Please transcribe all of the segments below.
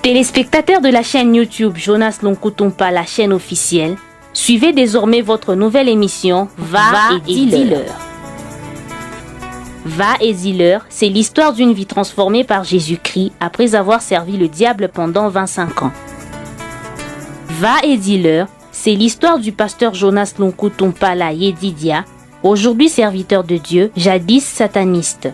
Téléspectateurs de la chaîne YouTube Jonas Lonkutumpa, la chaîne officielle, suivez désormais votre nouvelle émission Va et dis-leur. Va et dis-leur, c'est l'histoire d'une vie transformée par Jésus-Christ après avoir servi le diable pendant 25 ans. Va et dis-leur, c'est l'histoire du pasteur Jonas Lonkutumpa la Yedidia, aujourd'hui serviteur de Dieu, jadis sataniste.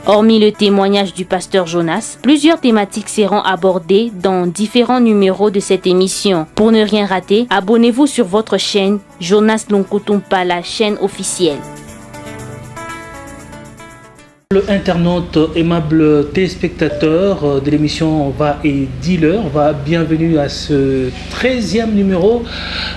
Hormis le témoignage du pasteur Jonas, plusieurs thématiques seront abordées dans différents numéros de cette émission. Pour ne rien rater, abonnez-vous sur votre chaîne Jonas Lonkutumpa, la chaîne officielle. Internautes, aimables téléspectateurs de l'émission Va et dis-leur, bienvenue à ce 13e numéro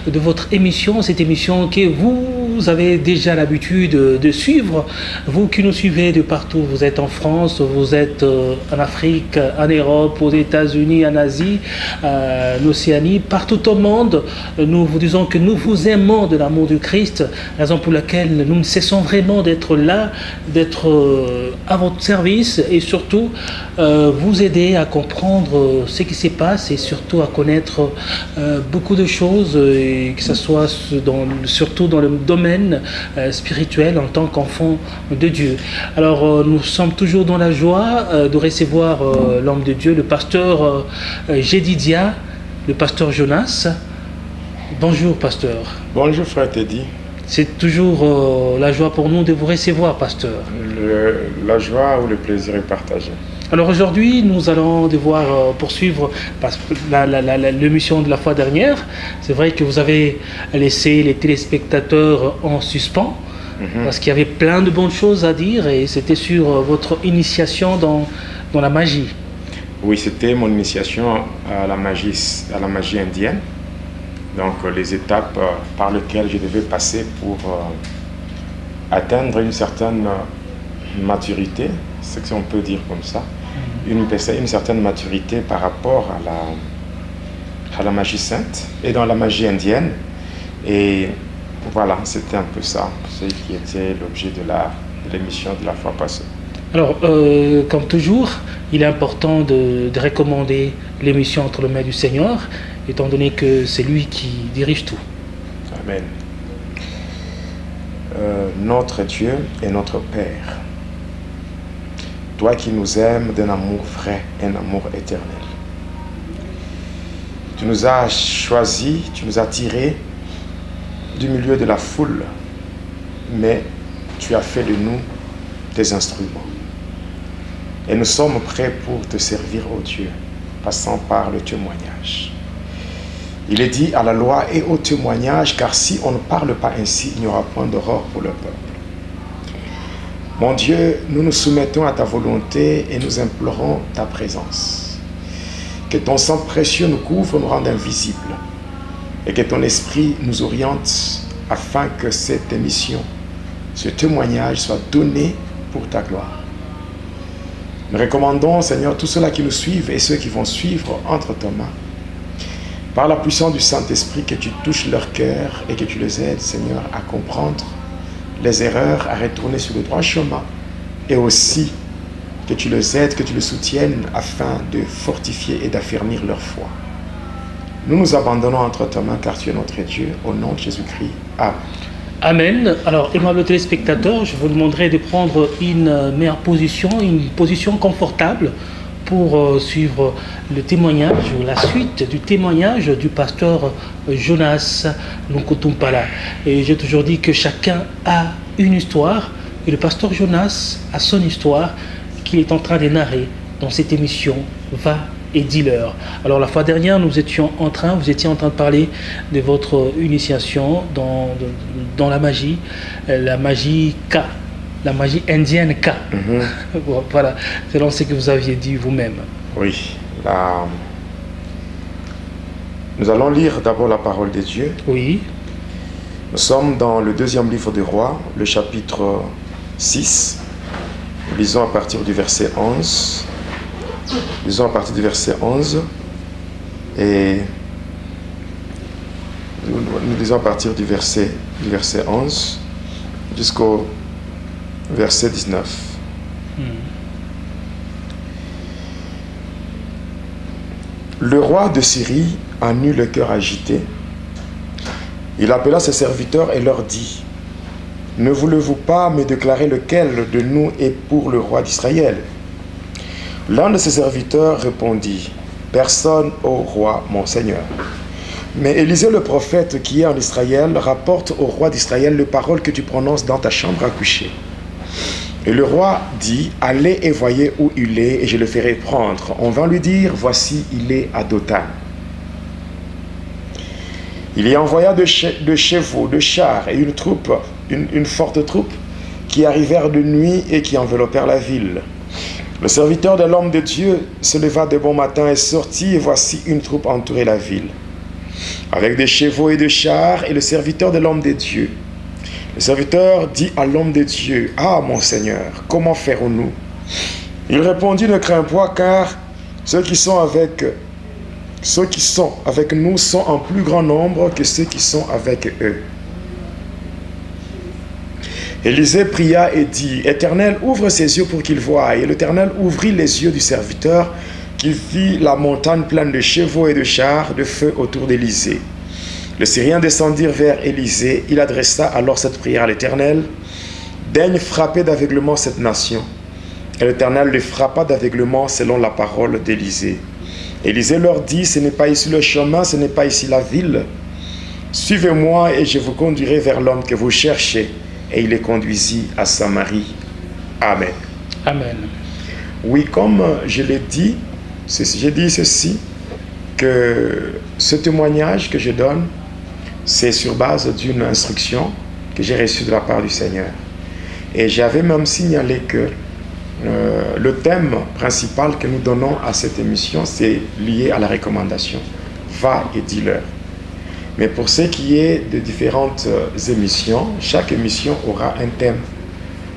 de votre émission, cette émission que vous avez déjà l'habitude de suivre, vous qui nous suivez de partout, vous êtes en France, vous êtes en Afrique, en Europe, aux États-Unis, en Asie, en Océanie, partout au monde, nous vous disons que nous vous aimons de l'amour du Christ, raison pour laquelle nous ne cessons vraiment d'être là, d'être à votre service et surtout vous aider à comprendre ce qui se passe et surtout à connaître beaucoup de choses, et que ce soit surtout dans le domaine spirituel en tant qu'enfant de Dieu. Alors nous sommes toujours dans la joie de recevoir l'homme de Dieu, le pasteur Yedidia, le pasteur Jonas. Bonjour pasteur. Bonjour frère Teddy. C'est toujours la joie pour nous de vous recevoir, pasteur. La joie ou le plaisir est partagé. Alors aujourd'hui, nous allons devoir poursuivre l'émission de la fois dernière. C'est vrai que vous avez laissé les téléspectateurs en suspens, parce qu'il y avait plein de bonnes choses à dire, et c'était sur votre initiation dans la magie. Oui, c'était mon initiation à la magie indienne. Donc les étapes par lesquelles je devais passer pour atteindre une certaine maturité, c'est ce qu'on peut dire comme ça, une certaine maturité par rapport à la magie sainte et dans la magie indienne. Et voilà, c'était un peu ça, ce qui était l'objet de l'émission de la fois passée. Alors, comme toujours, il est important de recommander l'émission Entre les mains du Seigneur, étant donné que c'est lui qui dirige tout. Amen. Notre Dieu et notre Père, toi qui nous aimes d'un amour vrai, un amour éternel, tu nous as choisis, tu nous as tirés du milieu de la foule, mais tu as fait de nous tes instruments. Et nous sommes prêts pour te servir, ô Dieu, passant par le témoignage. Il est dit à la loi et au témoignage, car si on ne parle pas ainsi, il n'y aura point d'aurore pour le peuple. Mon Dieu, nous nous soumettons à ta volonté et nous implorons ta présence. Que ton sang précieux nous couvre, nous rende invisibles, et que ton esprit nous oriente afin que cette émission, ce témoignage soit donné pour ta gloire. Nous recommandons, Seigneur, tous ceux-là qui nous suivent et ceux qui vont suivre entre tes mains. Par la puissance du Saint-Esprit, que tu touches leur cœur et que tu les aides, Seigneur, à comprendre les erreurs, à retourner sur le droit chemin. Et aussi que tu les aides, que tu les soutiennes afin de fortifier et d'affermir leur foi. Nous nous abandonnons entre tes mains car tu es notre Dieu. Au nom de Jésus-Christ. Amen. Amen. Alors, aimables téléspectateurs, je vous demanderai de prendre une meilleure position, une position confortable pour suivre le témoignage, la suite du témoignage du pasteur Jonas Lonkutumpa. Et j'ai toujours dit que chacun a une histoire, et le pasteur Jonas a son histoire qu'il est en train de narrer dans cette émission Va et dis-leur. Alors la fois dernière, vous étiez en train de parler de votre initiation dans la magie K, la magie indienne K. Voilà, selon ce que vous aviez dit vous-même. Oui, nous allons lire d'abord la parole de Dieu. Oui. Nous sommes dans le 2e livre des Rois, le chapitre 6. Nous lisons à partir du verset 11. Lisons à partir du verset 11 et nous lisons à partir du verset 11 jusqu'au verset 19. Le roi de Syrie en eut le cœur agité. Il appela ses serviteurs et leur dit, « Ne voulez-vous pas me déclarer lequel de nous est pour le roi d'Israël ?» L'un de ses serviteurs répondit, « Personne, ô roi, mon Seigneur. » Mais Élisée le prophète qui est en Israël rapporte au roi d'Israël les paroles que tu prononces dans ta chambre à coucher. Et le roi dit, « Allez et voyez où il est, et je le ferai prendre. » On va lui dire, « Voici, il est à Dothan. » Il y envoya de chevaux, de chars et une troupe, une forte troupe, qui arrivèrent de nuit et qui enveloppèrent la ville. Le serviteur de l'homme de Dieu se leva de bon matin et sortit, et voici une troupe entourait la ville, avec des chevaux et des chars, et le serviteur de l'homme de Dieu. Le serviteur dit à l'homme de Dieu, « Ah, mon Seigneur, comment ferons-nous » Il répondit, « Ne crains pas, car ceux qui sont avec nous sont en plus grand nombre que ceux qui sont avec eux. » Élisée pria et dit, « Éternel, ouvre ses yeux pour qu'il voie. » Et l'Éternel ouvrit les yeux du serviteur, qui vit la montagne pleine de chevaux et de chars de feu autour d'Élisée. Les Syriens descendirent vers Élisée. Il adressa alors cette prière à l'Éternel, « Daigne frapper d'aveuglement cette nation. » Et l'Éternel les frappa d'aveuglement selon la parole d'Élisée. Élisée leur dit, « Ce n'est pas ici le chemin, ce n'est pas ici la ville. Suivez-moi et je vous conduirai vers l'homme que vous cherchez. » Et il les conduisit à Samarie. Amen. Amen. Oui, comme je l'ai dit, j'ai dit ceci, que ce témoignage que je donne, c'est sur base d'une instruction que j'ai reçue de la part du Seigneur. Et j'avais même signalé que le thème principal que nous donnons à cette émission, c'est lié à la recommandation. Va et dis-leur. Mais pour ce qui est de différentes émissions, chaque émission aura un thème.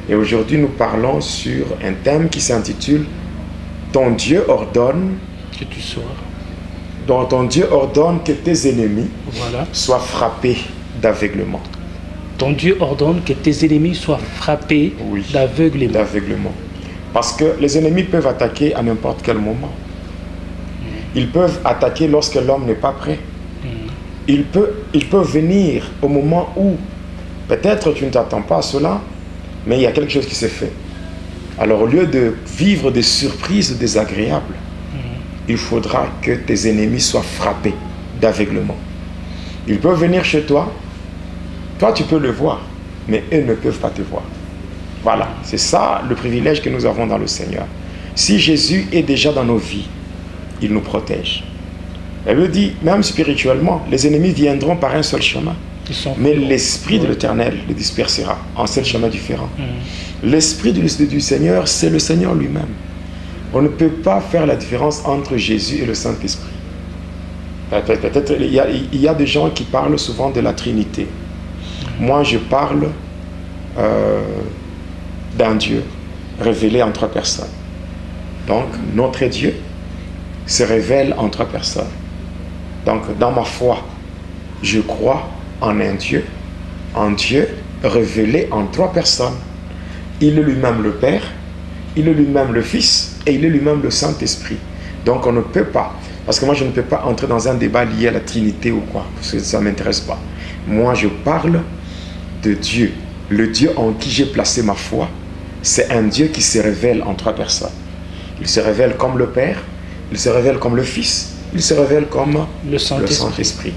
Et aujourd'hui, nous parlons sur un thème qui s'intitule « Ton Dieu ordonne que tu sois. dont ton Dieu ordonne que tes ennemis soient frappés d'aveuglement. » Ton Dieu ordonne que tes ennemis soient frappés d'aveuglement. Parce que les ennemis peuvent attaquer à n'importe quel moment. Ils peuvent attaquer lorsque l'homme n'est pas prêt. Ils peuvent venir au moment où peut-être tu ne t'attends pas à cela, mais il y a quelque chose qui s'est fait. Alors au lieu de vivre des surprises désagréables, il faudra que tes ennemis soient frappés d'aveuglement. Ils peuvent venir chez toi, toi tu peux le voir, mais eux ne peuvent pas te voir. Voilà, c'est ça le privilège que nous avons dans le Seigneur. Si Jésus est déjà dans nos vies, il nous protège. Elle me dit, même spirituellement, les ennemis viendront par un seul chemin. Mais l'Esprit de l'Éternel les dispersera en 7 chemins différents. L'Esprit du Seigneur, c'est le Seigneur lui-même. On ne peut pas faire la différence entre Jésus et le Saint-Esprit. Peut-être il y a des gens qui parlent souvent de la Trinité. Moi, je parle d'un Dieu révélé en 3 personnes. Donc, notre Dieu se révèle en 3 personnes. Donc, dans ma foi, je crois en un Dieu révélé en 3 personnes. Il est lui-même le Père, il est lui-même le Fils et il est lui-même le Saint-Esprit. Donc, on ne peut pas, parce que moi, je ne peux pas entrer dans un débat lié à la Trinité ou quoi, parce que ça ne m'intéresse pas. Moi, je parle de Dieu. Le Dieu en qui j'ai placé ma foi, c'est un Dieu qui se révèle en 3 personnes. Il se révèle comme le Père, il se révèle comme le Fils, il se révèle comme le Saint-Esprit.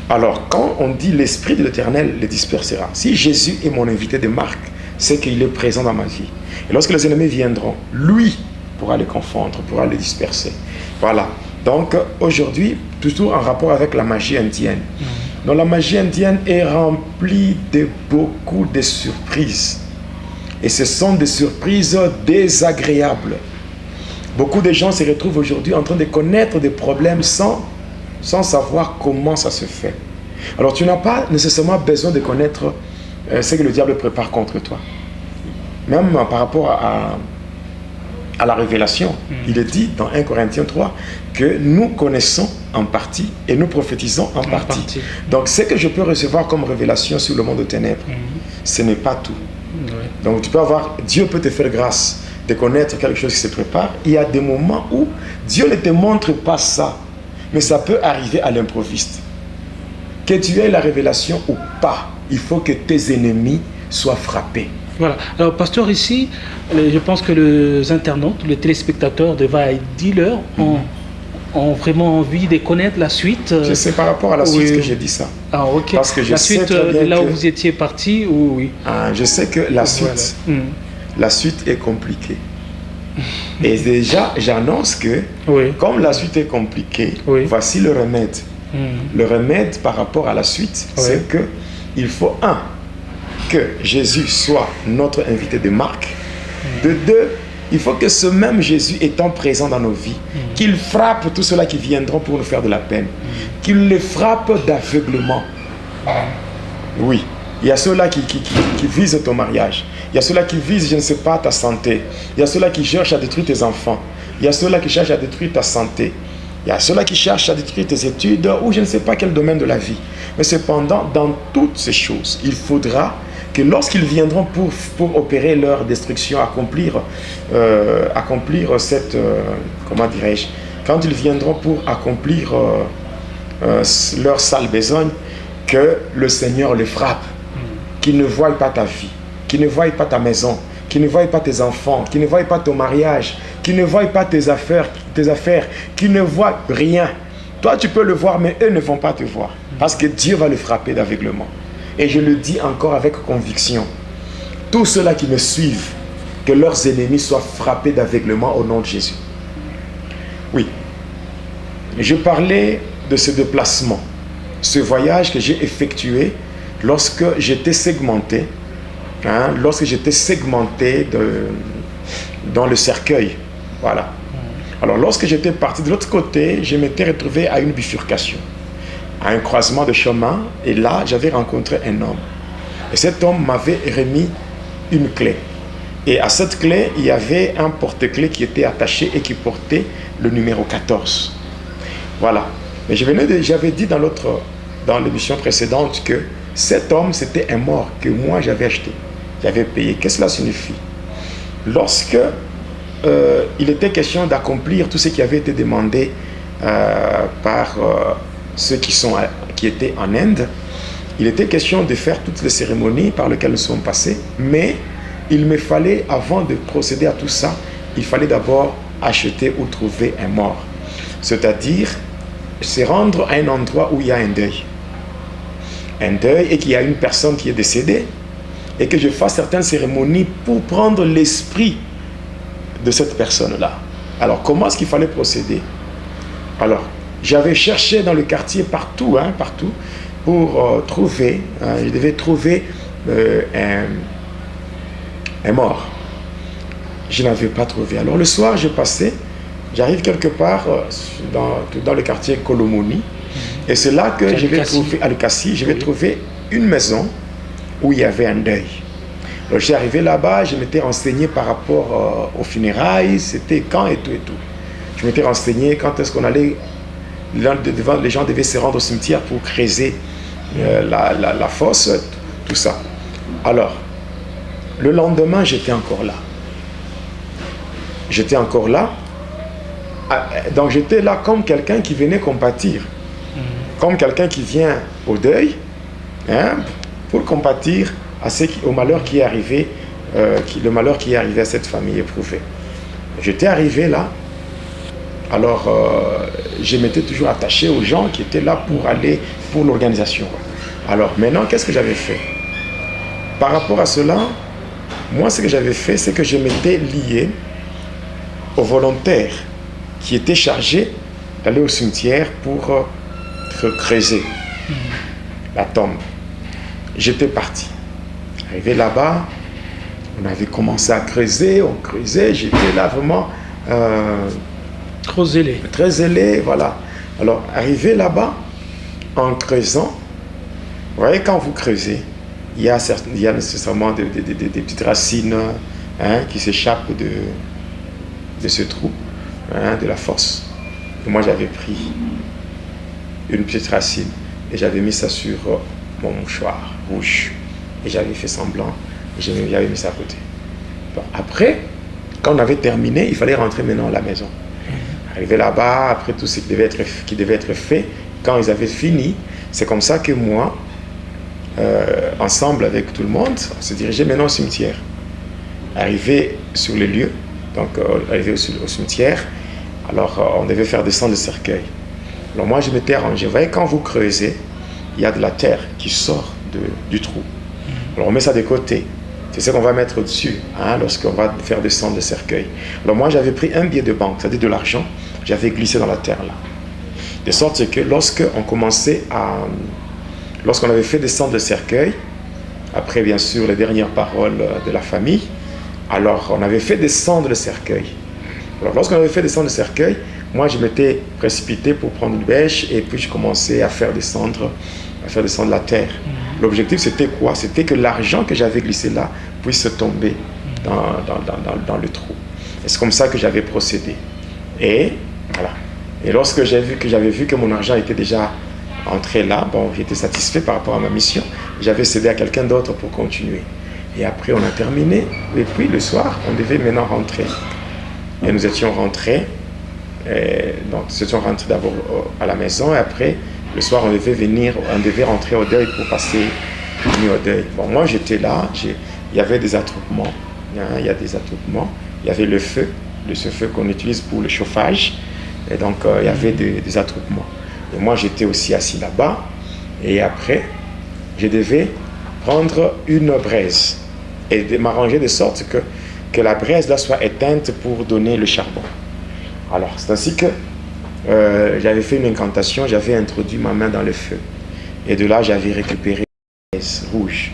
Alors, quand on dit l'Esprit de l'Éternel les dispersera, si Jésus est mon invité de marque, c'est qu'il est présent dans ma vie. Et lorsque les ennemis viendront, lui pourra les confondre, pourra les disperser. Voilà. Donc, aujourd'hui, toujours en rapport avec la magie indienne. Donc, la magie indienne est remplie de beaucoup de surprises. Et ce sont des surprises désagréables. Beaucoup de gens se retrouvent aujourd'hui en train de connaître des problèmes sans savoir comment ça se fait. Alors tu n'as pas nécessairement besoin de connaître ce que le diable prépare contre toi. Même par rapport à la révélation, il est dit dans 1 Corinthiens 3 que nous connaissons en partie et nous prophétisons en partie. Donc ce que je peux recevoir comme révélation sur le monde des ténèbres, ce n'est pas tout. Donc tu peux avoir, Dieu peut te faire grâce de connaître quelque chose qui se prépare. Il y a des moments où Dieu ne te montre pas ça. Mais ça peut arriver à l'improviste. Que tu aies la révélation ou pas, il faut que tes ennemis soient frappés. Voilà. Alors, pasteur, ici, je pense que les internautes, les téléspectateurs de Va et Dealer ont vraiment envie de connaître la suite. Je sais par rapport à la suite que j'ai dit ça. Ah, ok. Parce que je la sais suite très bien de là que... où vous étiez parti, oui. Ah, je sais que la suite, la suite est compliquée. Et déjà, j'annonce que, comme la suite est compliquée, voici le remède. Le remède par rapport à la suite, c'est que il faut, que Jésus soit notre invité de marque. De deux, il faut que ce même Jésus étant présent dans nos vies, qu'il frappe tous ceux-là qui viendront pour nous faire de la peine. Qu'il les frappe d'aveuglement. Oui, il y a ceux-là qui visent ton mariage. Il y a ceux-là qui visent, je ne sais pas, ta santé. Il y a ceux-là qui cherchent à détruire tes enfants. Il y a ceux-là qui cherchent à détruire ta santé. Il y a ceux-là qui cherchent à détruire tes études ou je ne sais pas quel domaine de la vie. Mais cependant, dans toutes ces choses, il faudra que lorsqu'ils viendront pour opérer leur destruction, accomplir cette, comment dirais-je, quand ils viendront pour accomplir leur sale besogne, que le Seigneur les frappe, qu'ils ne voient pas ta vie, qu'ils ne voient pas ta maison, qu'ils ne voient pas tes enfants, qu'ils ne voient pas ton mariage, qu'ils ne voient pas tes affaires, qu'ils ne voient rien. Toi, tu peux le voir, mais eux ne vont pas te voir. Parce que Dieu va le frapper d'aveuglement. Et je le dis encore avec conviction. Tous ceux-là qui me suivent, que leurs ennemis soient frappés d'aveuglement au nom de Jésus. Oui. Je parlais de ce déplacement, ce voyage que j'ai effectué lorsque j'étais segmenté, dans le cercueil. Voilà. Alors, lorsque j'étais parti de l'autre côté, je m'étais retrouvé à une bifurcation, à un croisement de chemin, et là, j'avais rencontré un homme. Et cet homme m'avait remis une clé. Et à cette clé, il y avait un porte-clés qui était attaché et qui portait le numéro 14. Voilà. Mais j'avais dit dans l'émission précédente que cet homme, c'était un mort que moi, j'avais acheté. J'avais payé. Qu'est-ce que cela signifie? Lorsque il était question d'accomplir tout ce qui avait été demandé par ceux qui étaient en Inde, il était question de faire toutes les cérémonies par lesquelles nous sommes passés, mais il me fallait, avant de procéder à tout ça, il fallait d'abord acheter ou trouver un mort. C'est-à-dire, se rendre à un endroit où il y a un deuil. Un deuil et qu'il y a une personne qui est décédée, et que je fasse certaines cérémonies pour prendre l'esprit de cette personne-là. Alors, comment est-ce qu'il fallait procéder? Alors, j'avais cherché dans le quartier partout, pour trouver, je devais trouver un mort. Je n'avais pas trouvé. Alors, le soir, j'arrive quelque part dans le quartier Kolomoni, et c'est là que je vais trouver, à Lukassi, je vais trouver une maison où il y avait un deuil. Alors, j'ai arrivé là-bas, je m'étais renseigné par rapport aux funérailles, c'était quand et tout et tout. Je m'étais renseigné quand est-ce qu'on allait, les gens devaient se rendre au cimetière pour creuser la fosse, tout ça. Alors, le lendemain, j'étais encore là. J'étais encore là. Donc, j'étais là comme quelqu'un qui venait compatir. Comme quelqu'un qui vient au deuil, pour compatir au malheur qui est arrivé, le malheur qui est arrivé à cette famille éprouvée. J'étais arrivé là, alors je m'étais toujours attaché aux gens qui étaient là pour aller pour l'organisation. Alors maintenant, qu'est-ce que j'avais fait? Par rapport à cela, moi ce que j'avais fait, c'est que je m'étais lié aux volontaires qui étaient chargés d'aller au cimetière pour creuser la tombe. J'étais parti. Arrivé là-bas, on avait commencé à creuser, on creusait, j'étais là vraiment très zélé, voilà. Alors, arrivé là-bas, en creusant, vous voyez, quand vous creusez, il y a nécessairement des petites racines qui s'échappent de ce trou, de la fosse. Et moi, j'avais pris une petite racine et j'avais mis ça sur mon mouchoir rouge. Et j'avais fait semblant, et j'avais mis ça à côté. Bon, après, quand on avait terminé, il fallait rentrer maintenant à la maison. Arrivé là-bas, après tout ce qui devait être fait, quand ils avaient fini, c'est comme ça que moi, ensemble avec tout le monde, on se dirigeait maintenant au cimetière. Arrivé sur le lieu, donc arrivé au cimetière, alors on devait faire descendre le cercueil. Alors moi je m'étais arrangé. Vous voyez, quand vous creusez, il y a de la terre qui sort du trou. Alors on met ça de côté. C'est ce qu'on va mettre au-dessus lorsqu'on va faire descendre le cercueil. Alors moi j'avais pris un billet de banque, c'est-à-dire de l'argent, j'avais glissé dans la terre là. De sorte que lorsqu'on avait fait descendre le cercueil, après bien sûr les dernières paroles de la famille, alors on avait fait descendre le cercueil. Alors lorsqu'on avait fait descendre le cercueil, moi je m'étais précipité pour prendre une bêche et puis je commençais à faire descendre la terre. L'objectif c'était quoi? C'était que l'argent que j'avais glissé là puisse tomber dans le trou. Et c'est comme ça que j'avais procédé. Et voilà. Et lorsque j'avais vu que mon argent était déjà entré là, bon, j'étais satisfait par rapport à ma mission. J'avais cédé à quelqu'un d'autre pour continuer. Et après, on a terminé. Et puis, le soir, on devait maintenant rentrer. Et nous étions rentrés. Donc, nous étions rentrés d'abord à la maison. Et après, le soir, on devait rentrer au deuil pour passer une nuit au deuil. Bon, moi, j'étais là. Il y avait des attroupements. Il y a des attroupements. Il y avait le feu, ce feu qu'on utilise pour le chauffage. Et donc, il y avait des attroupements. Et moi, j'étais aussi assis là-bas. Et après, je devais prendre une braise et m'arranger de sorte que la braise là soit éteinte pour donner le charbon. Alors, c'est ainsi que j'avais fait une incantation, j'avais introduit ma main dans le feu. Et de là, j'avais récupéré une braise rouge.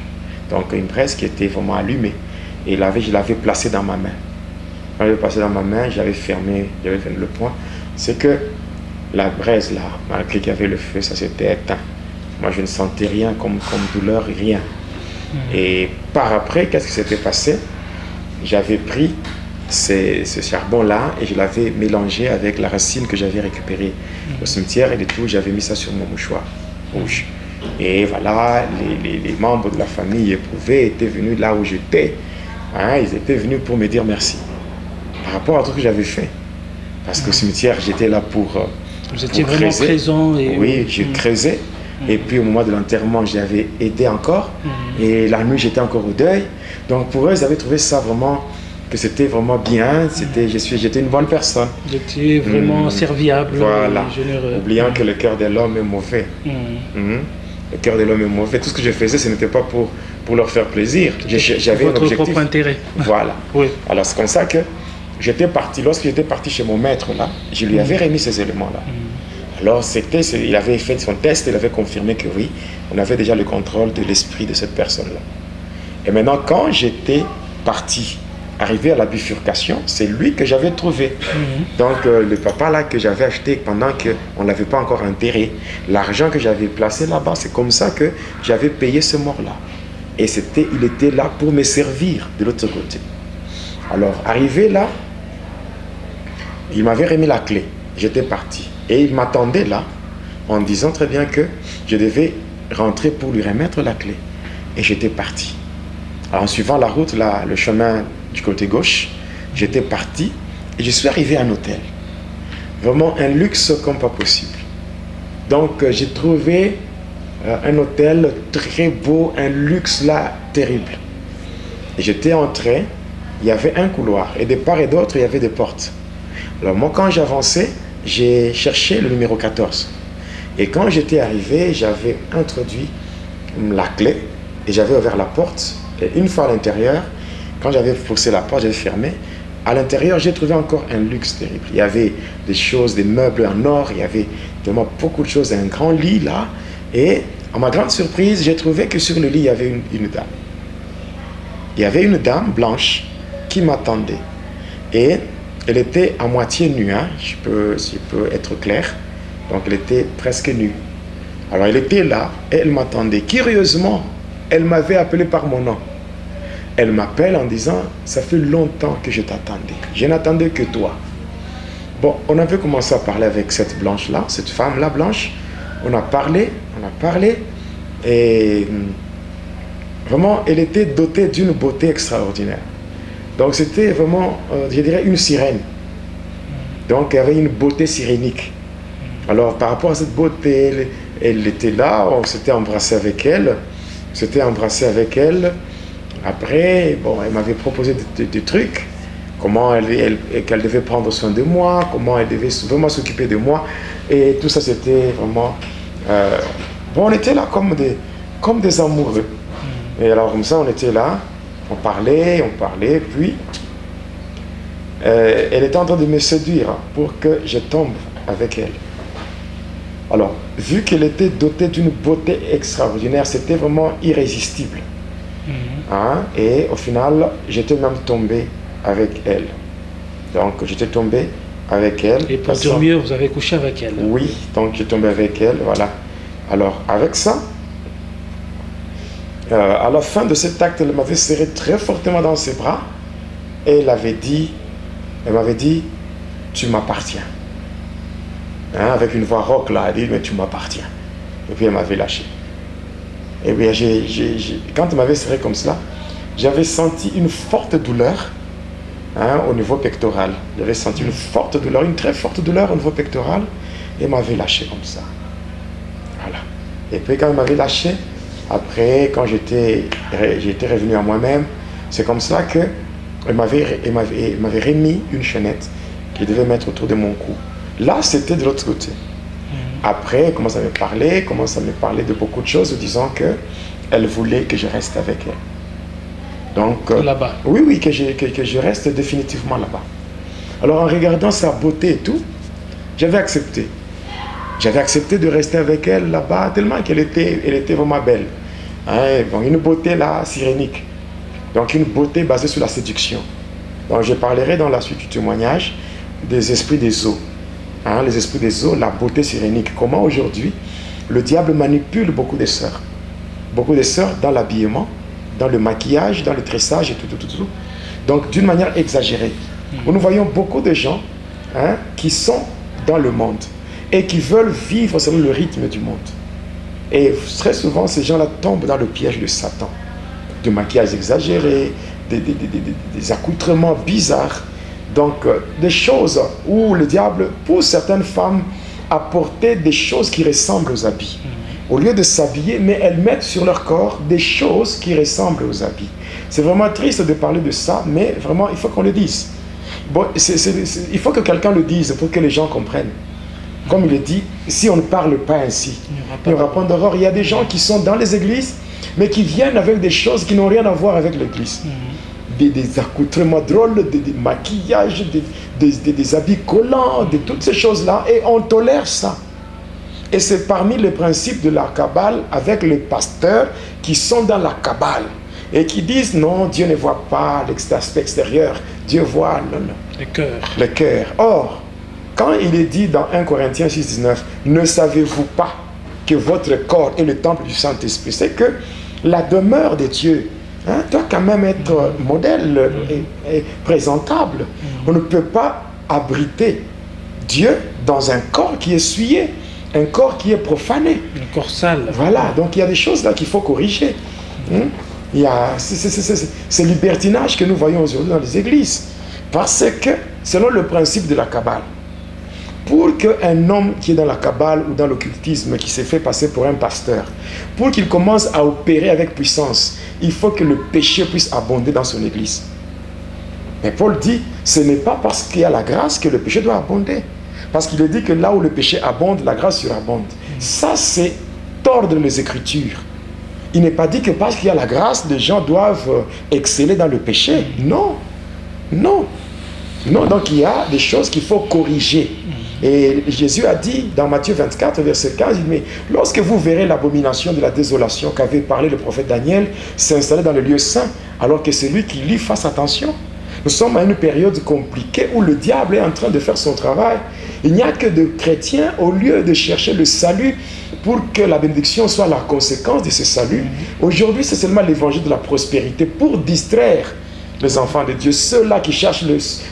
Donc, une braise qui était vraiment allumée. Et je l'avais placée dans ma main. Quand je l'avais placée dans ma main, j'avais fermé le poing. C'est que la braise là, malgré qu'il y avait le feu, ça s'était éteint. Moi, je ne sentais rien comme douleur, rien. Et par après, qu'est-ce qui s'était passé? J'avais pris ce charbon-là et je l'avais mélangé avec la racine que j'avais récupérée au cimetière et tout, j'avais mis ça sur mon mouchoir rouge. Et voilà, les membres de la famille éprouvés étaient venus là où j'étais. Ils étaient venus pour me dire merci par rapport à tout ce que j'avais fait. Parce qu'au cimetière, j'étais là pour Vous étiez vraiment creuser. présent. Oui, j'ai creusé. Et puis au moment de l'enterrement, j'avais aidé encore. Et la nuit, j'étais encore au deuil. Donc pour eux, ils avaient trouvé ça vraiment, que c'était vraiment bien. J'étais une bonne personne. Vous étiez vraiment serviable, voilà. Et généreux. Oubliant que le cœur de l'homme est mauvais. Le cœur de l'homme est mauvais. Tout ce que je faisais, ce n'était pas pour leur faire plaisir. J'avais un objectif. Votre propre intérêt. Voilà. Oui. Alors c'est comme ça que j'étais parti. Lorsque j'étais parti chez mon maître là, je lui avais remis ces éléments-là. Alors il avait fait son test, il avait confirmé que oui, on avait déjà le contrôle de l'esprit de cette personne-là. Et maintenant, quand j'étais parti, arrivé à la bifurcation, c'est lui que j'avais trouvé. Donc le papa là que j'avais acheté pendant qu'on ne l'avait pas encore enterré, l'argent que j'avais placé là-bas, c'est comme ça que j'avais payé ce mort-là. Et il était là pour me servir de l'autre côté. Alors, arrivé là, il m'avait remis la clé. J'étais parti. Et il m'attendait là, en disant très bien que je devais rentrer pour lui remettre la clé. Et j'étais parti. Alors, en suivant la route, là, le chemin du côté gauche, j'étais parti et je suis arrivé à un hôtel. Vraiment un luxe comme pas possible. Donc, j'ai trouvé un hôtel très beau, un luxe là terrible. Et j'étais entré, il y avait un couloir et de part et d'autre, il y avait des portes. Alors moi, quand j'avançais, j'ai cherché le numéro 14. Et quand j'étais arrivé, j'avais introduit la clé et j'avais ouvert la porte. Et une fois à l'intérieur, quand j'avais poussé la porte, j'avais fermé. À l'intérieur, j'ai trouvé encore un luxe terrible. Il y avait des choses, des meubles en or, il y avait vraiment beaucoup de choses, un grand lit là. Et à ma grande surprise, j'ai trouvé que sur le lit, il y avait une dame. Il y avait une dame blanche qui m'attendait. Et elle était à moitié nue, si je peux être clair. Donc elle était presque nue. Alors elle était là et elle m'attendait. Curieusement, elle m'avait appelé par mon nom. Elle m'appelle en disant, ça fait longtemps que je t'attendais. Je n'attendais que toi. Bon, on avait commencé à parler avec cette blanche-là, cette femme-là blanche. On a parlé. Et vraiment, elle était dotée d'une beauté extraordinaire. Donc c'était vraiment, je dirais, une sirène. Donc, elle avait une beauté sirénique. Alors, par rapport à cette beauté, elle était là, on s'était embrassé avec elle. Après, bon, elle m'avait proposé des trucs, qu'elle devait prendre soin de moi, comment elle devait vraiment s'occuper de moi. Et tout ça, c'était vraiment... bon, on était là comme des amoureux. Et alors, comme ça, on était là, on parlait, puis elle était en train de me séduire pour que je tombe avec elle. Alors, vu qu'elle était dotée d'une beauté extraordinaire, c'était vraiment irrésistible. Hein? Et au final, j'étais même tombé avec elle. Donc, j'étais tombé avec elle. Et pour dire mieux, vous avez couché avec elle. Oui, donc j'ai tombé avec elle, voilà. Alors, avec ça, à la fin de cet acte, elle m'avait serré très fortement dans ses bras et elle m'avait dit, tu m'appartiens. Hein, avec une voix rauque là, elle dit, mais tu m'appartiens. Et puis elle m'avait lâché. Et bien, quand elle m'avait serré comme cela, j'avais senti une forte douleur, hein, au niveau pectoral. J'avais senti une forte douleur, une très forte douleur au niveau pectoral, et elle m'avait lâché comme ça. Voilà. Et puis quand elle m'avait lâché, après, quand j'étais revenu à moi-même, c'est comme ça qu'elle m'avait remis une chaînette qu'il devait mettre autour de mon cou. Là, c'était de l'autre côté. Après, elle commence à me parler de beaucoup de choses, disant qu'elle voulait que je reste avec elle. Donc, là-bas. Oui, que je reste définitivement là-bas. Alors, en regardant sa beauté et tout, j'avais accepté. J'avais accepté de rester avec elle là-bas, tellement qu'elle était vraiment belle. Hein, bon, une beauté là, sirénique. Donc, une beauté basée sur la séduction. Donc, je parlerai dans la suite du témoignage des esprits des eaux. Hein, les esprits des eaux, la beauté sirénique. Comment aujourd'hui, le diable manipule beaucoup de sœurs. Beaucoup de sœurs dans l'habillement, dans le maquillage, dans le tressage et tout. Donc, d'une manière exagérée. Nous voyons beaucoup de gens, hein, qui sont dans le monde et qui veulent vivre selon le rythme du monde. Et très souvent, ces gens-là tombent dans le piège de Satan. De maquillage exagéré, des accoutrements bizarres. Donc, des choses où le diable pousse certaines femmes à porter des choses qui ressemblent aux habits. Au lieu de s'habiller, mais elles mettent sur leur corps des choses qui ressemblent aux habits. C'est vraiment triste de parler de ça, mais vraiment, il faut qu'on le dise. Bon, il faut que quelqu'un le dise pour que les gens comprennent. Comme il est dit, si on ne parle pas ainsi, il n'y aura pas d'horreur. Il y a des gens qui sont dans les églises, mais qui viennent avec des choses qui n'ont rien à voir avec l'église. Des accoutrements drôles, des maquillages, des habits collants, de toutes ces choses-là, et on tolère ça. Et c'est parmi les principes de la Kabbale avec les pasteurs qui sont dans la Kabbale et qui disent non, Dieu ne voit pas l'aspect extérieur, Dieu voit le cœur. Or, quand il est dit dans 1 Corinthiens 6,19, ne savez-vous pas que votre corps est le temple du Saint-Esprit, c'est que la demeure de Dieu, hein, doit quand même être modèle et présentable. On ne peut pas abriter Dieu dans un corps qui est souillé, un corps qui est profané. Un corps sale. Voilà, donc il y a des choses là qu'il faut corriger. Il y a ce libertinage que nous voyons aujourd'hui dans les églises. Parce que, selon le principe de la Kabbale, pour qu'un homme qui est dans la Kabbale ou dans l'occultisme, qui s'est fait passer pour un pasteur, pour qu'il commence à opérer avec puissance, il faut que le péché puisse abonder dans son église. Mais Paul dit, ce n'est pas parce qu'il y a la grâce que le péché doit abonder. Parce qu'il est dit que là où le péché abonde, la grâce surabonde. Ça, c'est tordre les Écritures. Il n'est pas dit que parce qu'il y a la grâce, les gens doivent exceller dans le péché. Non. Non. Non, donc il y a des choses qu'il faut corriger. Et Jésus a dit dans Matthieu 24, verset 15, mais lorsque vous verrez l'abomination de la désolation qu'avait parlé le prophète Daniel s'installer dans le lieu saint, alors que celui qui lit fasse attention. Nous sommes à une période compliquée où le diable est en train de faire son travail. Il n'y a que de chrétiens, au lieu de chercher le salut pour que la bénédiction soit la conséquence de ce salut. Aujourd'hui, c'est seulement l'évangile de la prospérité pour distraire les enfants de Dieu, ceux-là qui cherchent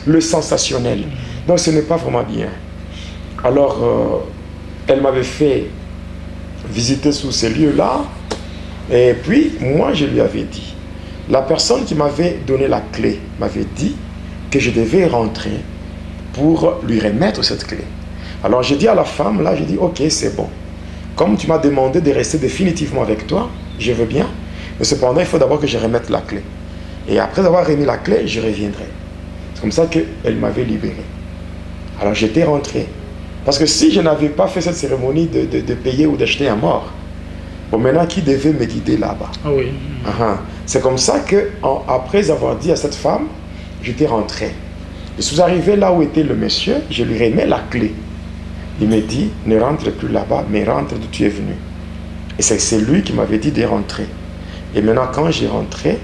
le sensationnel. Donc ce n'est pas vraiment bien. Alors, elle m'avait fait visiter sous ces lieux-là, et puis moi je lui avais dit, la personne qui m'avait donné la clé m'avait dit que je devais rentrer pour lui remettre cette clé. Alors j'ai dit à la femme, là, j'ai dit, ok, c'est bon. Comme tu m'as demandé de rester définitivement avec toi, je veux bien, mais cependant, il faut d'abord que je remette la clé. Et après avoir remis la clé, je reviendrai. C'est comme ça qu'elle m'avait libéré. Alors j'étais rentré. Parce que si je n'avais pas fait cette cérémonie de payer ou d'acheter un mort, bon, maintenant, qui devait me guider là-bas? Ah oui. C'est comme ça que, après avoir dit à cette femme, j'étais rentré. Je suis arrivé là où était le monsieur, je lui remets la clé. Il me dit, ne rentre plus là-bas, mais rentre d'où tu es venu. Et c'est lui qui m'avait dit de rentrer. Et maintenant, quand j'ai rentré,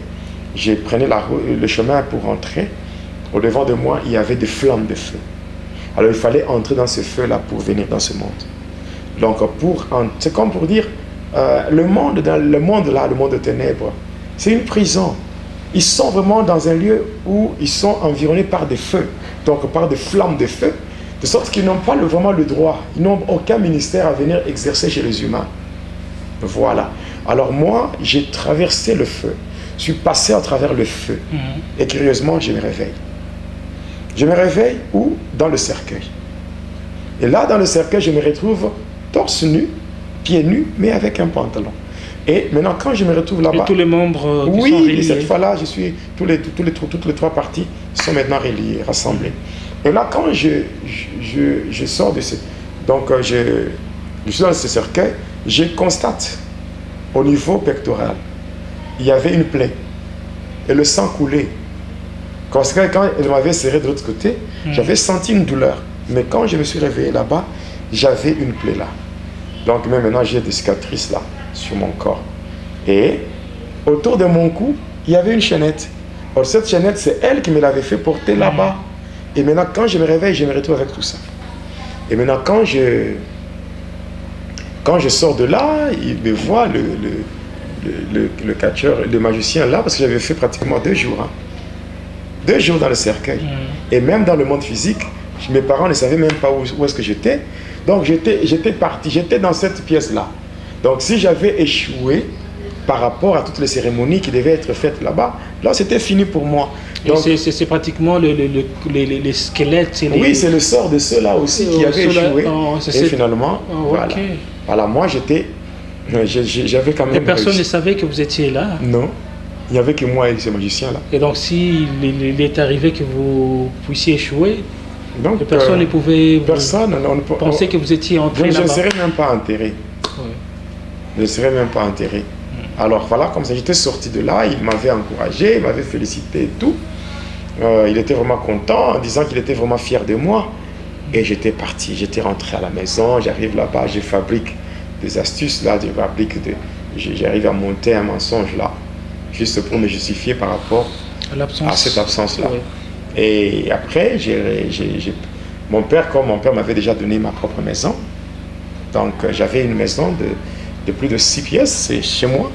je prenais le chemin pour rentrer. Au devant de moi, il y avait des flammes de feu. Alors, il fallait entrer dans ce feu-là pour venir dans ce monde. Donc, c'est comme pour dire, le monde là, le monde de ténèbres, c'est une prison. Ils sont vraiment dans un lieu où ils sont environnés par des feux, donc par des flammes de feu, de sorte qu'ils n'ont pas vraiment le droit, ils n'ont aucun ministère à venir exercer chez les humains. Voilà. Alors moi, j'ai traversé le feu, je suis passé à travers le feu, et curieusement, je me réveille. Je me réveille où? Dans le cercueil. Et là, dans le cercueil, je me retrouve torse nu, pieds nus, mais avec un pantalon. Et maintenant, quand je me retrouve là-bas... Et tous les membres qui sont reliés. Oui, cette fois-là, toutes les trois parties sont maintenant reliées, rassemblées. Et là, quand je sors de ce... Donc, je suis dans ce cercueil, je constate, au niveau pectoral, il y avait une plaie. Et le sang coulait. Quand elle m'avait serré de l'autre côté, j'avais senti une douleur. Mais quand je me suis réveillé là-bas, j'avais une plaie là. Donc, même maintenant, j'ai des cicatrices là, sur mon corps. Et autour de mon cou, il y avait une chaînette. Or, cette chaînette, c'est elle qui me l'avait fait porter là-bas. Et maintenant, quand je me réveille, je me retrouve avec tout ça. Et maintenant, quand je sors de là, il me voit, le catcheur, le magicien là, parce que j'avais fait pratiquement 2 jours. 2 jours dans le cercueil. Et même dans le monde physique, mes parents ne savaient même pas où est-ce que j'étais. Donc, j'étais parti, j'étais dans cette pièce-là. Donc, si j'avais échoué par rapport à toutes les cérémonies qui devaient être faites là-bas, là, c'était fini pour moi. Donc, c'est pratiquement les squelettes. Oui, c'est le sort de ceux-là aussi qui avaient échoué. Et finalement, voilà. Okay. Voilà, moi, j'avais quand même et personne réussi. ne savait que vous étiez là? Non. Il n'y avait que moi et ce magicien-là. Et donc, s'il est arrivé que vous puissiez échouer, donc, personne ne pouvait penser que vous étiez entré là-bas. Je ne serais même pas enterré. Oui. Je ne serais même pas enterré. Alors voilà, comme ça, j'étais sorti de là, il m'avait encouragé, il m'avait félicité et tout. Il était vraiment content en disant qu'il était vraiment fier de moi. Et j'étais parti, j'étais rentré à la maison, j'arrive là-bas, je fabrique des astuces là, j'arrive à monter un mensonge là, juste pour me justifier par rapport à cette absence-là. Oui. Et après, mon père m'avait déjà donné ma propre maison. Donc j'avais une maison de plus de 6 pièces, c'est chez moi.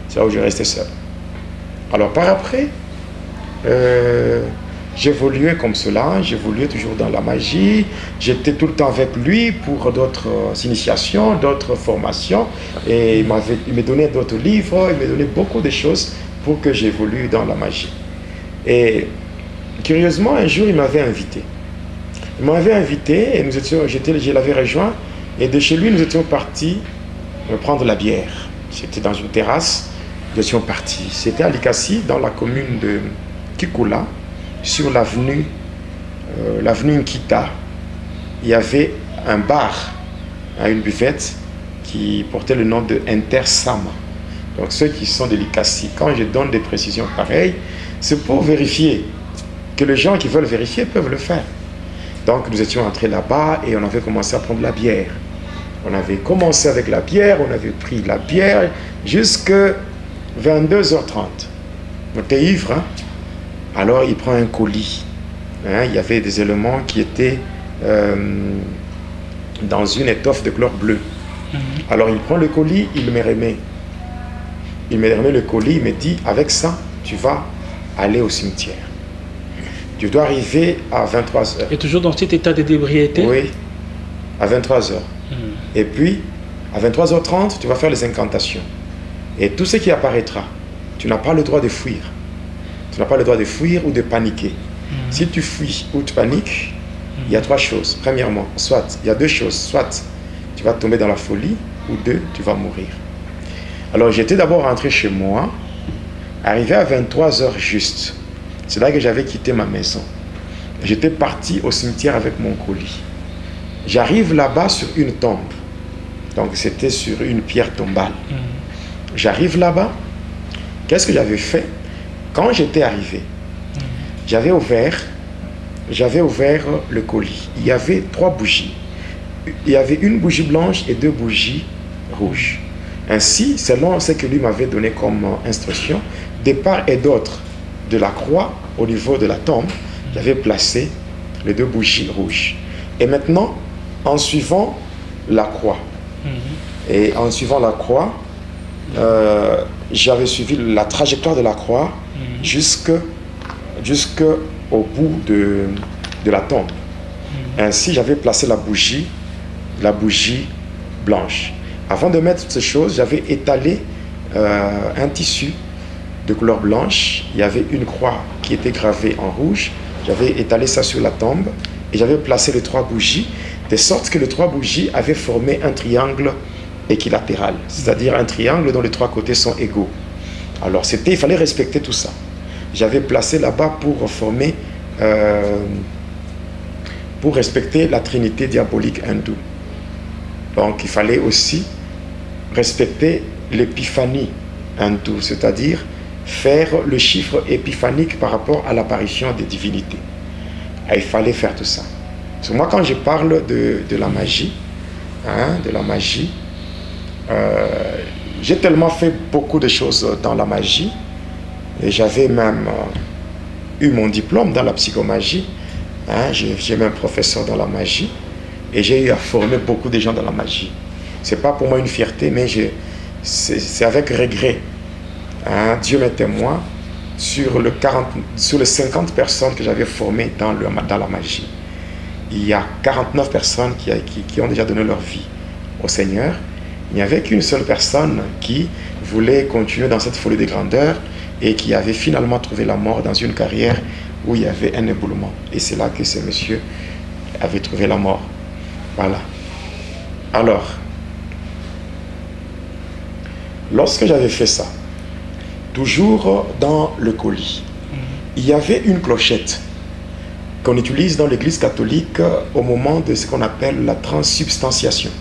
C'est là où je restais seul. Alors par après, j'évoluais comme cela, j'évoluais toujours dans la magie, j'étais tout le temps avec lui pour d'autres initiations, d'autres formations, et il me donnait d'autres livres, il me donnait beaucoup de choses pour que j'évolue dans la magie. Et curieusement, un jour, il m'avait invité. Il m'avait invité et je l'avais rejoint, et de chez lui, nous étions partis prendre la bière. C'était dans une terrasse, nous étions partis. C'était à Likasi, dans la commune de Kikula, sur l'avenue Nkita. Il y avait un bar, une buvette qui portait le nom de Intersama. Donc ceux qui sont de Likasi, quand je donne des précisions pareilles, c'est pour vérifier, que les gens qui veulent vérifier peuvent le faire. Donc nous étions entrés là-bas et on avait commencé à prendre la bière. On avait commencé avec la bière, on avait pris la bière jusqu'à 22h30. On était ivre, hein? Alors il prend un colis. Il y avait des éléments qui étaient dans une étoffe de couleur bleue. Alors il prend le colis, il me remet. Il me remet le colis, il me dit, avec ça, tu vas aller au cimetière. Tu dois arriver à 23h. Et toujours dans cet état de d'ébriété? Oui, à 23h. Et puis, à 23h30, tu vas faire les incantations. Et tout ce qui apparaîtra, tu n'as pas le droit de fuir. Tu n'as pas le droit de fuir ou de paniquer. Si tu fuis ou tu paniques, il y a 3 choses. Premièrement, il y a 2 choses. Soit tu vas tomber dans la folie, ou 2, tu vas mourir. Alors j'étais d'abord rentré chez moi, arrivé à 23h juste. C'est là que j'avais quitté ma maison. J'étais parti au cimetière avec mon colis. J'arrive là-bas sur une tombe. Donc c'était sur une pierre tombale. J'arrive là-bas. Qu'est-ce que j'avais fait? Quand j'étais arrivé, j'avais ouvert le colis. Il y avait 3 bougies. Il y avait une bougie blanche et 2 bougies rouges. Ainsi, selon ce que lui m'avait donné comme instruction, de part et d'autre de la croix, au niveau de la tombe, j'avais placé les 2 bougies rouges. Et maintenant, en suivant la croix, j'avais suivi la trajectoire de la croix jusqu'au bout de la tombe. Ainsi, j'avais placé la bougie blanche. Avant de mettre toutes ces choses, j'avais étalé un tissu de couleur blanche. Il y avait une croix qui était gravée en rouge. J'avais étalé ça sur la tombe et j'avais placé les 3 bougies, de sorte que les 3 bougies avaient formé un triangle équilatéral, c'est-à-dire un triangle dont les 3 côtés sont égaux. Alors il fallait respecter tout ça. J'avais placé là-bas pour respecter la trinité diabolique hindoue. Donc il fallait aussi respecter l'épiphanie hindoue, c'est-à-dire faire le chiffre épiphanique par rapport à l'apparition des divinités. Et il fallait faire tout ça. Parce que moi, quand je parle de la magie, j'ai tellement fait beaucoup de choses dans la magie, et j'avais même eu mon diplôme dans la psychomagie. J'ai même professeur dans la magie, et j'ai eu à former beaucoup de gens dans la magie. C'est pas pour moi une fierté, mais c'est avec regret. Dieu m'est témoin sur les 50 personnes que j'avais formées dans la magie. Il y a 49 personnes qui ont déjà donné leur vie au Seigneur. Il n'y avait qu'une seule personne qui voulait continuer dans cette folie de grandeur et qui avait finalement trouvé la mort dans une carrière où il y avait un éboulement. Et c'est là que ce monsieur avait trouvé la mort. Voilà. Alors, lorsque j'avais fait ça, toujours dans le colis, il y avait une clochette qu'on utilise dans l'église catholique au moment de ce qu'on appelle la transsubstantiation.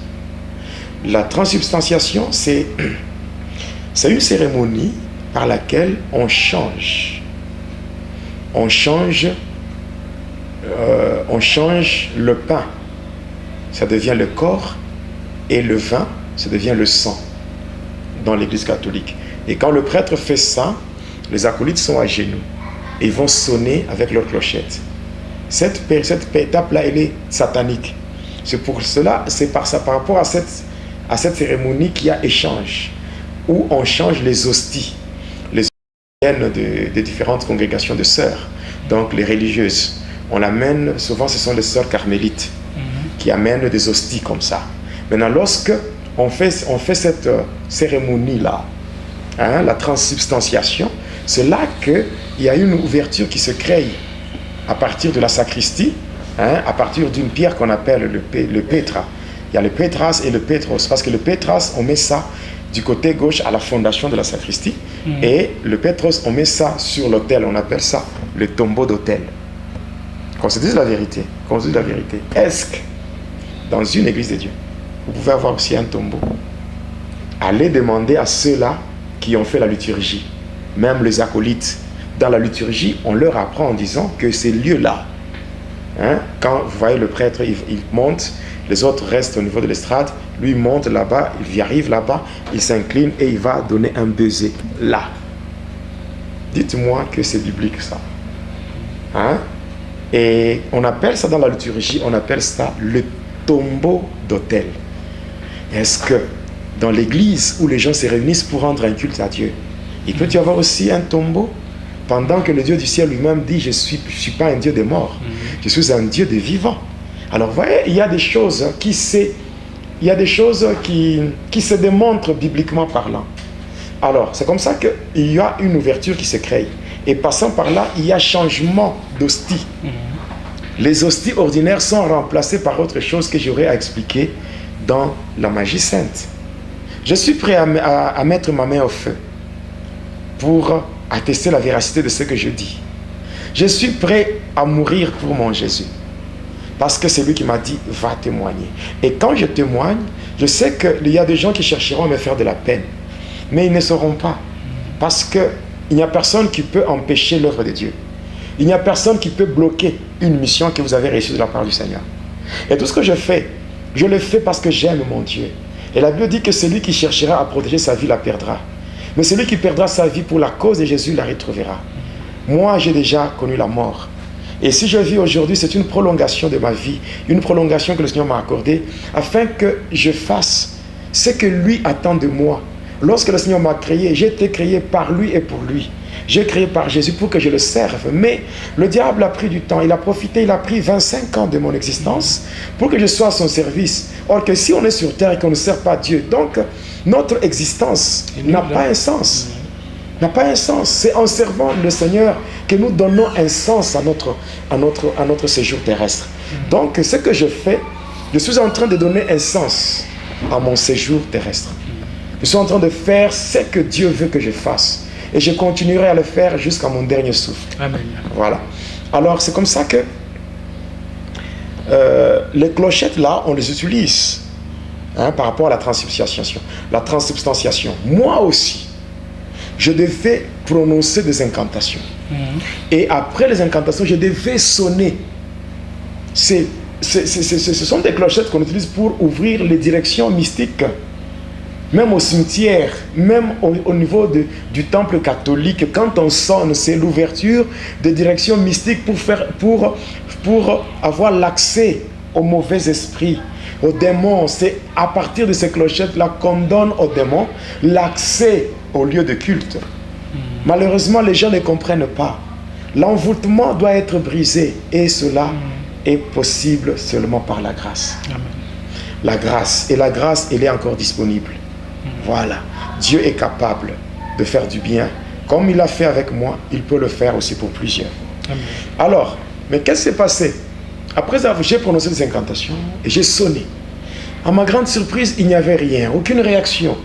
La transsubstantiation, c'est une cérémonie par laquelle on change le pain, ça devient le corps, et le vin, ça devient le sang dans l'église catholique. Et quand le prêtre fait ça, les acolytes sont à genoux et ils vont sonner avec leur clochette. Cette étape-là, elle est satanique. C'est pour cela, c'est par rapport à cette cérémonie qu'il y a échange, où on change les hosties. Les hosties viennent de différentes congrégations de sœurs, donc les religieuses. On l'amène, souvent ce sont les sœurs carmélites qui amènent des hosties comme ça. Maintenant, lorsque on fait cette cérémonie-là, la transsubstantiation, c'est là qu'il y a une ouverture qui se crée à partir de la sacristie, à partir d'une pierre qu'on appelle le pétra. Il y a le pétras et le pétros, parce que le pétras, on met ça du côté gauche à la fondation de la sacristie, et le pétros, on met ça sur l'autel, on appelle ça le tombeau d'autel. Qu'on se dise la vérité, est-ce que dans une église de Dieu, vous pouvez avoir aussi un tombeau? Allez demander à ceux-là qui ont fait la liturgie, même les acolytes. Dans la liturgie, on leur apprend en disant que ces lieux-là, quand vous voyez le prêtre, il monte, les autres restent au niveau de l'estrade, lui il monte là-bas, il y arrive là-bas, il s'incline et il va donner un baiser là. Dites-moi que c'est biblique ça. Et on appelle ça dans la liturgie, on appelle ça le tombeau d'autel. Est-ce que dans l'église où les gens se réunissent pour rendre un culte à Dieu, il peut y avoir aussi un tombeau? Pendant que le Dieu du ciel lui-même dit, je suis pas un Dieu des morts, je suis un Dieu des vivants. Alors vous voyez, il y a des choses qui se démontrent bibliquement parlant. Alors c'est comme ça qu'il y a une ouverture qui se crée. Et passant par là, il y a changement d'hostie. Les hosties ordinaires sont remplacées par autre chose que j'aurai à expliquer dans la magie sainte. Je suis prêt à mettre ma main au feu pour attester la véracité de ce que je dis. Je suis prêt à mourir pour mon Jésus. Parce que c'est lui qui m'a dit, va témoigner. Et quand je témoigne, je sais qu'il y a des gens qui chercheront à me faire de la peine. Mais ils ne sauront pas. Parce qu'il n'y a personne qui peut empêcher l'œuvre de Dieu. Il n'y a personne qui peut bloquer une mission que vous avez reçue de la part du Seigneur. Et tout ce que je fais, je le fais parce que j'aime mon Dieu. Et la Bible dit que celui qui cherchera à protéger sa vie la perdra. Mais celui qui perdra sa vie pour la cause de Jésus la retrouvera. Moi, j'ai déjà connu la mort. Et si je vis aujourd'hui, c'est une prolongation de ma vie, une prolongation que le Seigneur m'a accordée, afin que je fasse ce que lui attend de moi. Lorsque le Seigneur m'a créé, j'ai été créé par lui et pour lui. J'ai créé par Jésus pour que je le serve. Mais le diable a pris du temps, il a profité, il a pris 25 ans de mon existence pour que je sois à son service. Or que si on est sur terre et qu'on ne sert pas Dieu, donc notre existence n'a pas un sens. N'a pas un sens. C'est en servant le Seigneur que nous donnons un sens à notre séjour terrestre. Donc ce que je fais, je suis en train de donner un sens à mon séjour terrestre. Je suis en train de faire ce que Dieu veut que je fasse. Et je continuerai à le faire jusqu'à mon dernier souffle. Amen. Voilà. Alors c'est comme ça que les clochettes là, on les utilise par rapport à la transubstantiation. La transubstantiation. Moi aussi, je devais prononcer des incantations. Et après les incantations, je devais sonner. Ce sont des clochettes qu'on utilise pour ouvrir les directions mystiques. Même au cimetière, même au niveau du temple catholique, quand on sonne, c'est l'ouverture des directions mystiques pour avoir l'accès aux mauvais esprits, aux démons. C'est à partir de ces clochettes-là qu'on donne aux démons l'accès au lieu de culte. Malheureusement, les gens ne comprennent pas. L'envoûtement doit être brisé et cela est possible seulement par la grâce. Amen. La grâce. Et la grâce, elle est encore disponible. Voilà. Dieu est capable de faire du bien. Comme il l'a fait avec moi, il peut le faire aussi pour plusieurs. Amen. Alors, mais qu'est-ce qui s'est passé? Après, j'ai prononcé des incantations et j'ai sonné. À ma grande surprise, il n'y avait rien, aucune réaction.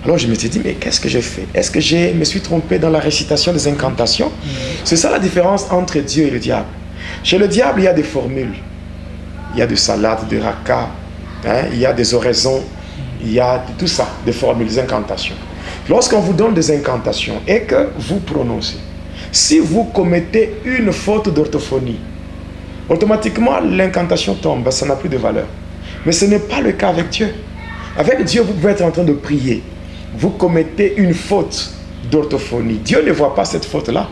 Alors je me suis dit, mais qu'est-ce que j'ai fait? Est-ce que je me suis trompé dans la récitation des incantations? C'est ça la différence entre Dieu et le diable. Chez le diable, il y a des formules. Il y a des salades, des rakas, il y a des oraisons, il y a tout ça, des formules, des incantations. Lorsqu'on vous donne des incantations et que vous prononcez, si vous commettez une faute d'orthophonie, automatiquement l'incantation tombe, ça n'a plus de valeur. Mais ce n'est pas le cas avec Dieu. Avec Dieu, vous pouvez être en train de prier. Vous commettez une faute d'orthophonie. Dieu ne voit pas cette faute-là.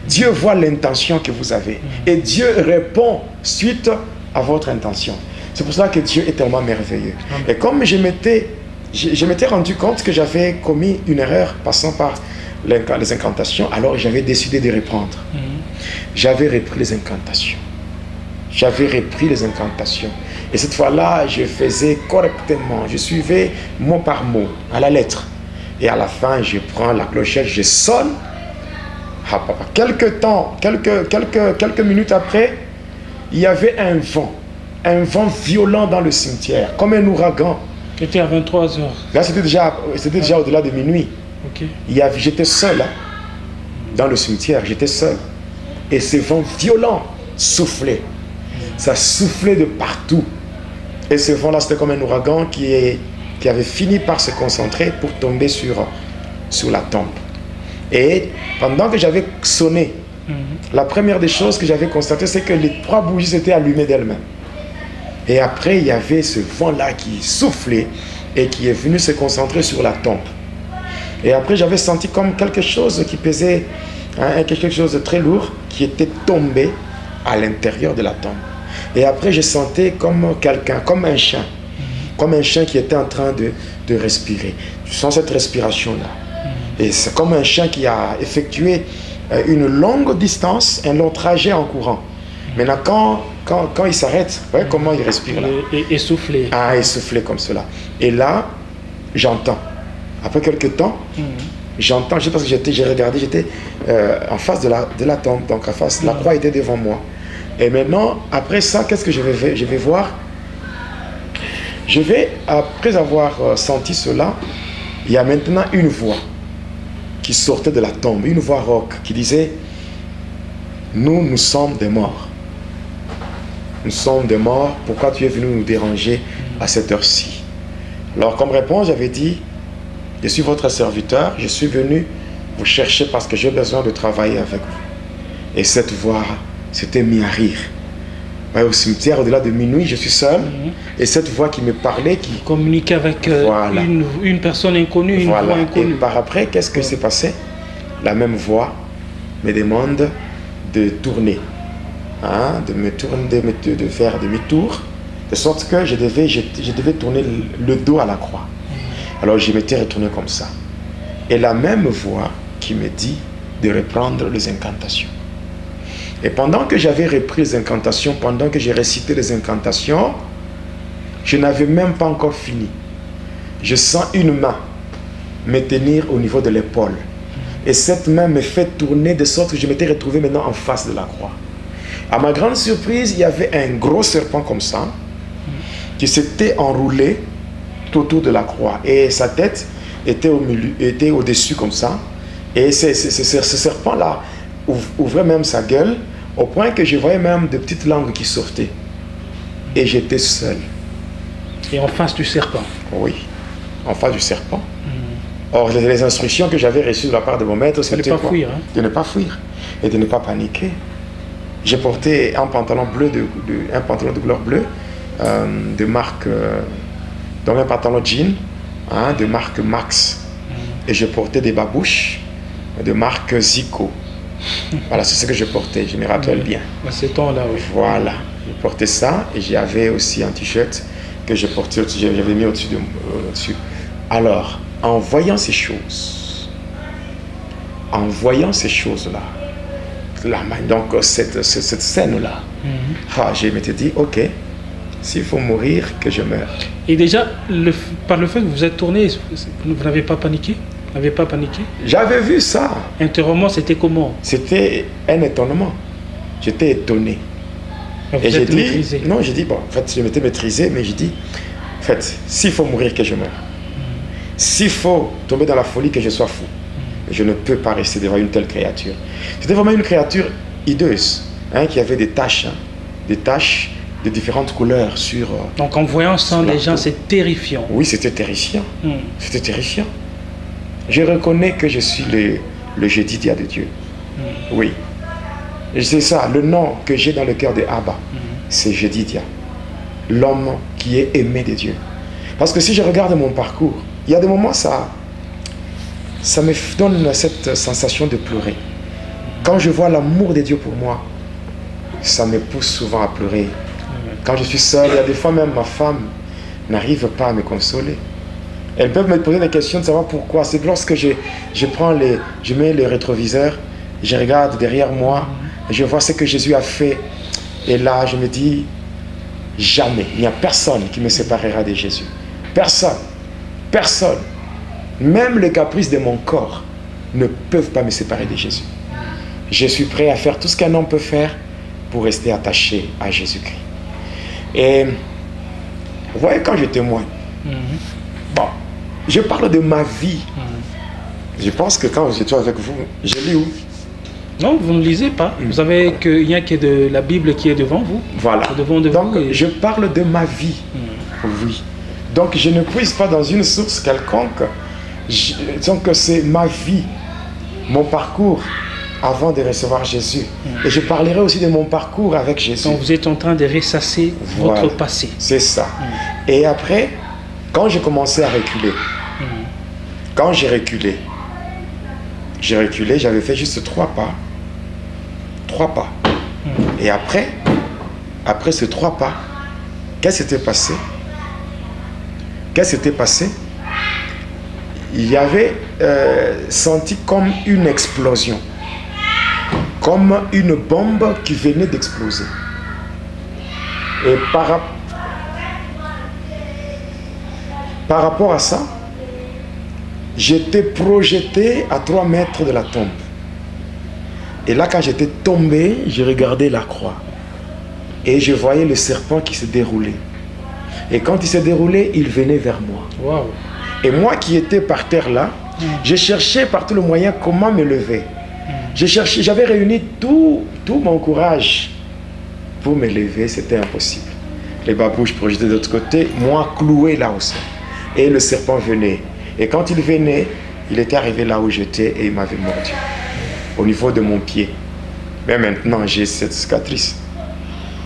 Dieu voit l'intention que vous avez. Et Dieu répond suite à votre intention. C'est pour ça que Dieu est tellement merveilleux. Et comme je m'étais rendu compte que j'avais commis une erreur passant par les incantations, alors j'avais décidé de reprendre. J'avais repris les incantations. Et cette fois-là, je faisais correctement. Je suivais mot par mot, à la lettre. Et à la fin, je prends la clochette, je sonne. Quelques minutes après, il y avait un vent violent dans le cimetière, comme un ouragan. C'était à 23h. Là, c'était déjà au-delà de minuit. Okay. J'étais seul, dans le cimetière, j'étais seul. Et ce vent violent soufflait. Ça soufflait de partout. Et ce vent-là, c'était comme un ouragan qui avait fini par se concentrer pour tomber sur la tombe. Et pendant que j'avais sonné, la première des choses que j'avais constatées, c'est que les 3 bougies s'étaient allumées d'elles-mêmes. Et après, il y avait ce vent-là qui soufflait et qui est venu se concentrer sur la tombe. Et après, j'avais senti comme quelque chose qui pesait, quelque chose de très lourd, qui était tombé à l'intérieur de la tombe. Et après, je sentais comme quelqu'un, comme un chien qui était en train de respirer. Je sens cette respiration-là. Et c'est comme un chien qui a effectué une longue distance, un long trajet en courant. Maintenant, quand il s'arrête, vous voyez comment il respire là? Essoufflé. Essoufflé comme cela. Et là, j'entends. Après quelques temps, J'entends, parce que j'ai regardé, j'étais en face de la tombe, donc en face, la croix était devant moi. Et maintenant, après ça, qu'est-ce que je vais voir? Après avoir senti cela, il y a maintenant une voix qui sortait de la tombe, une voix rauque qui disait: nous sommes des morts. Nous sommes des morts, pourquoi tu es venu nous déranger à cette heure-ci? Alors comme réponse, j'avais dit: je suis votre serviteur, je suis venu vous chercher parce que j'ai besoin de travailler avec vous. Et cette voix s'était mise à rire. Au cimetière, au-delà de minuit, je suis seul. Et cette voix qui me parlait, qui communiquait avec voilà. une personne inconnue, une voilà. voix inconnue. Et par après, qu'est-ce que s'est passé? La même voix me demande de tourner, de faire demi-tour, de sorte que je devais tourner le dos à la croix. Alors je m'étais retourné comme ça. Et la même voix qui me dit de reprendre les incantations. Et pendant que j'avais repris les incantations, pendant que j'ai récité les incantations, je n'avais même pas encore fini. Je sens une main me tenir au niveau de l'épaule. Et cette main me fait tourner de sorte que je m'étais retrouvé maintenant en face de la croix. À ma grande surprise, il y avait un gros serpent comme ça, qui s'était enroulé tout autour de la croix. Et sa tête était était au-dessus comme ça. Et ce serpent-là ouvrait même sa gueule, au point que je voyais même de petites langues qui sortaient. Et j'étais seul. Et en face du serpent? Oui, en face du serpent. Or, les instructions que j'avais reçues de la part de mon maître, c'était quoi? De ne pas fuir et de ne pas paniquer. J'ai porté un pantalon bleu, un pantalon de couleur bleue, de marque, donc un pantalon jean, de marque Max. Et je portais des babouches de marque Zico. Voilà, c'est ce que je portais, je me rappelle bien. À ce temps-là, oui. Voilà, je portais ça et j'avais aussi un t-shirt que je portais, j'avais mis au-dessus. Alors, en voyant ces choses-là, donc cette scène-là, je m'étais dit, ok, s'il faut mourir, que je meure. Et déjà, par le fait que vous êtes tourné, vous n'avez pas paniqué? Vous n'avez pas paniqué? J'avais vu ça. Intérieurement, c'était comment? C'était un étonnement. J'étais étonné. Et j'ai dit, maîtrisé. Non, j'ai dit, bon, en fait, je m'étais maîtrisé, mais j'ai dit, en fait, s'il faut mourir, que je meure. S'il faut tomber dans la folie, que je sois fou. Je ne peux pas rester devant une telle créature. C'était vraiment une créature hideuse, qui avait des taches de différentes couleurs sur... Donc en voyant ça, les gens, c'est terrifiant. Oui, c'était terrifiant. C'était terrifiant. Je reconnais que je suis le Jédidia de Dieu. Oui. Et c'est ça, le nom que j'ai dans le cœur de Abba, c'est Jédidia. L'homme qui est aimé de Dieu. Parce que si je regarde mon parcours, il y a des moments, ça me donne cette sensation de pleurer. Quand je vois l'amour de Dieu pour moi, ça me pousse souvent à pleurer. Quand je suis seul, il y a des fois même ma femme n'arrive pas à me consoler. Elles peuvent me poser des questions de savoir pourquoi. C'est lorsque je mets le rétroviseur, je regarde derrière moi, et je vois ce que Jésus a fait. Et là, je me dis, jamais, il n'y a personne qui me séparera de Jésus. Personne. Personne. Même les caprices de mon corps ne peuvent pas me séparer de Jésus. Je suis prêt à faire tout ce qu'un homme peut faire pour rester attaché à Jésus-Christ. Et vous voyez, quand je témoigne, bon, je parle de ma vie. Je pense que quand j'étais avec vous, je lis où? Non, vous ne lisez pas. Vous savez qu'il y a que de la Bible qui est devant vous. Voilà. Donc, je parle de ma vie. Oui. Donc, je ne puise pas dans une source quelconque. Donc, c'est ma vie, mon parcours avant de recevoir Jésus. Et je parlerai aussi de mon parcours avec Jésus. Donc, vous êtes en train de ressasser votre passé. C'est ça. Et après, quand j'ai commencé à reculer, quand j'ai reculé, j'avais fait juste 3 pas. 3 pas. Et après ces 3 pas, qu'est-ce qui s'était passé? Il y avait senti comme une explosion. Comme une bombe qui venait d'exploser. Et par rapport à ça, j'étais projeté à 3 mètres de la tombe. Et là, quand j'étais tombé, je regardais la croix. Et je voyais le serpent qui se déroulait. Et quand il s'est déroulé, il venait vers moi. Wow. Et moi qui étais par terre là, je cherchais par tous les moyens comment me lever. J'avais réuni tout mon courage pour me lever, c'était impossible. Les babouches projetaient de l'autre côté, moi cloué là au sol. Et le serpent venait. Et quand il venait, il était arrivé là où j'étais et il m'avait mordu. Au niveau de mon pied. Mais maintenant, j'ai cette cicatrice.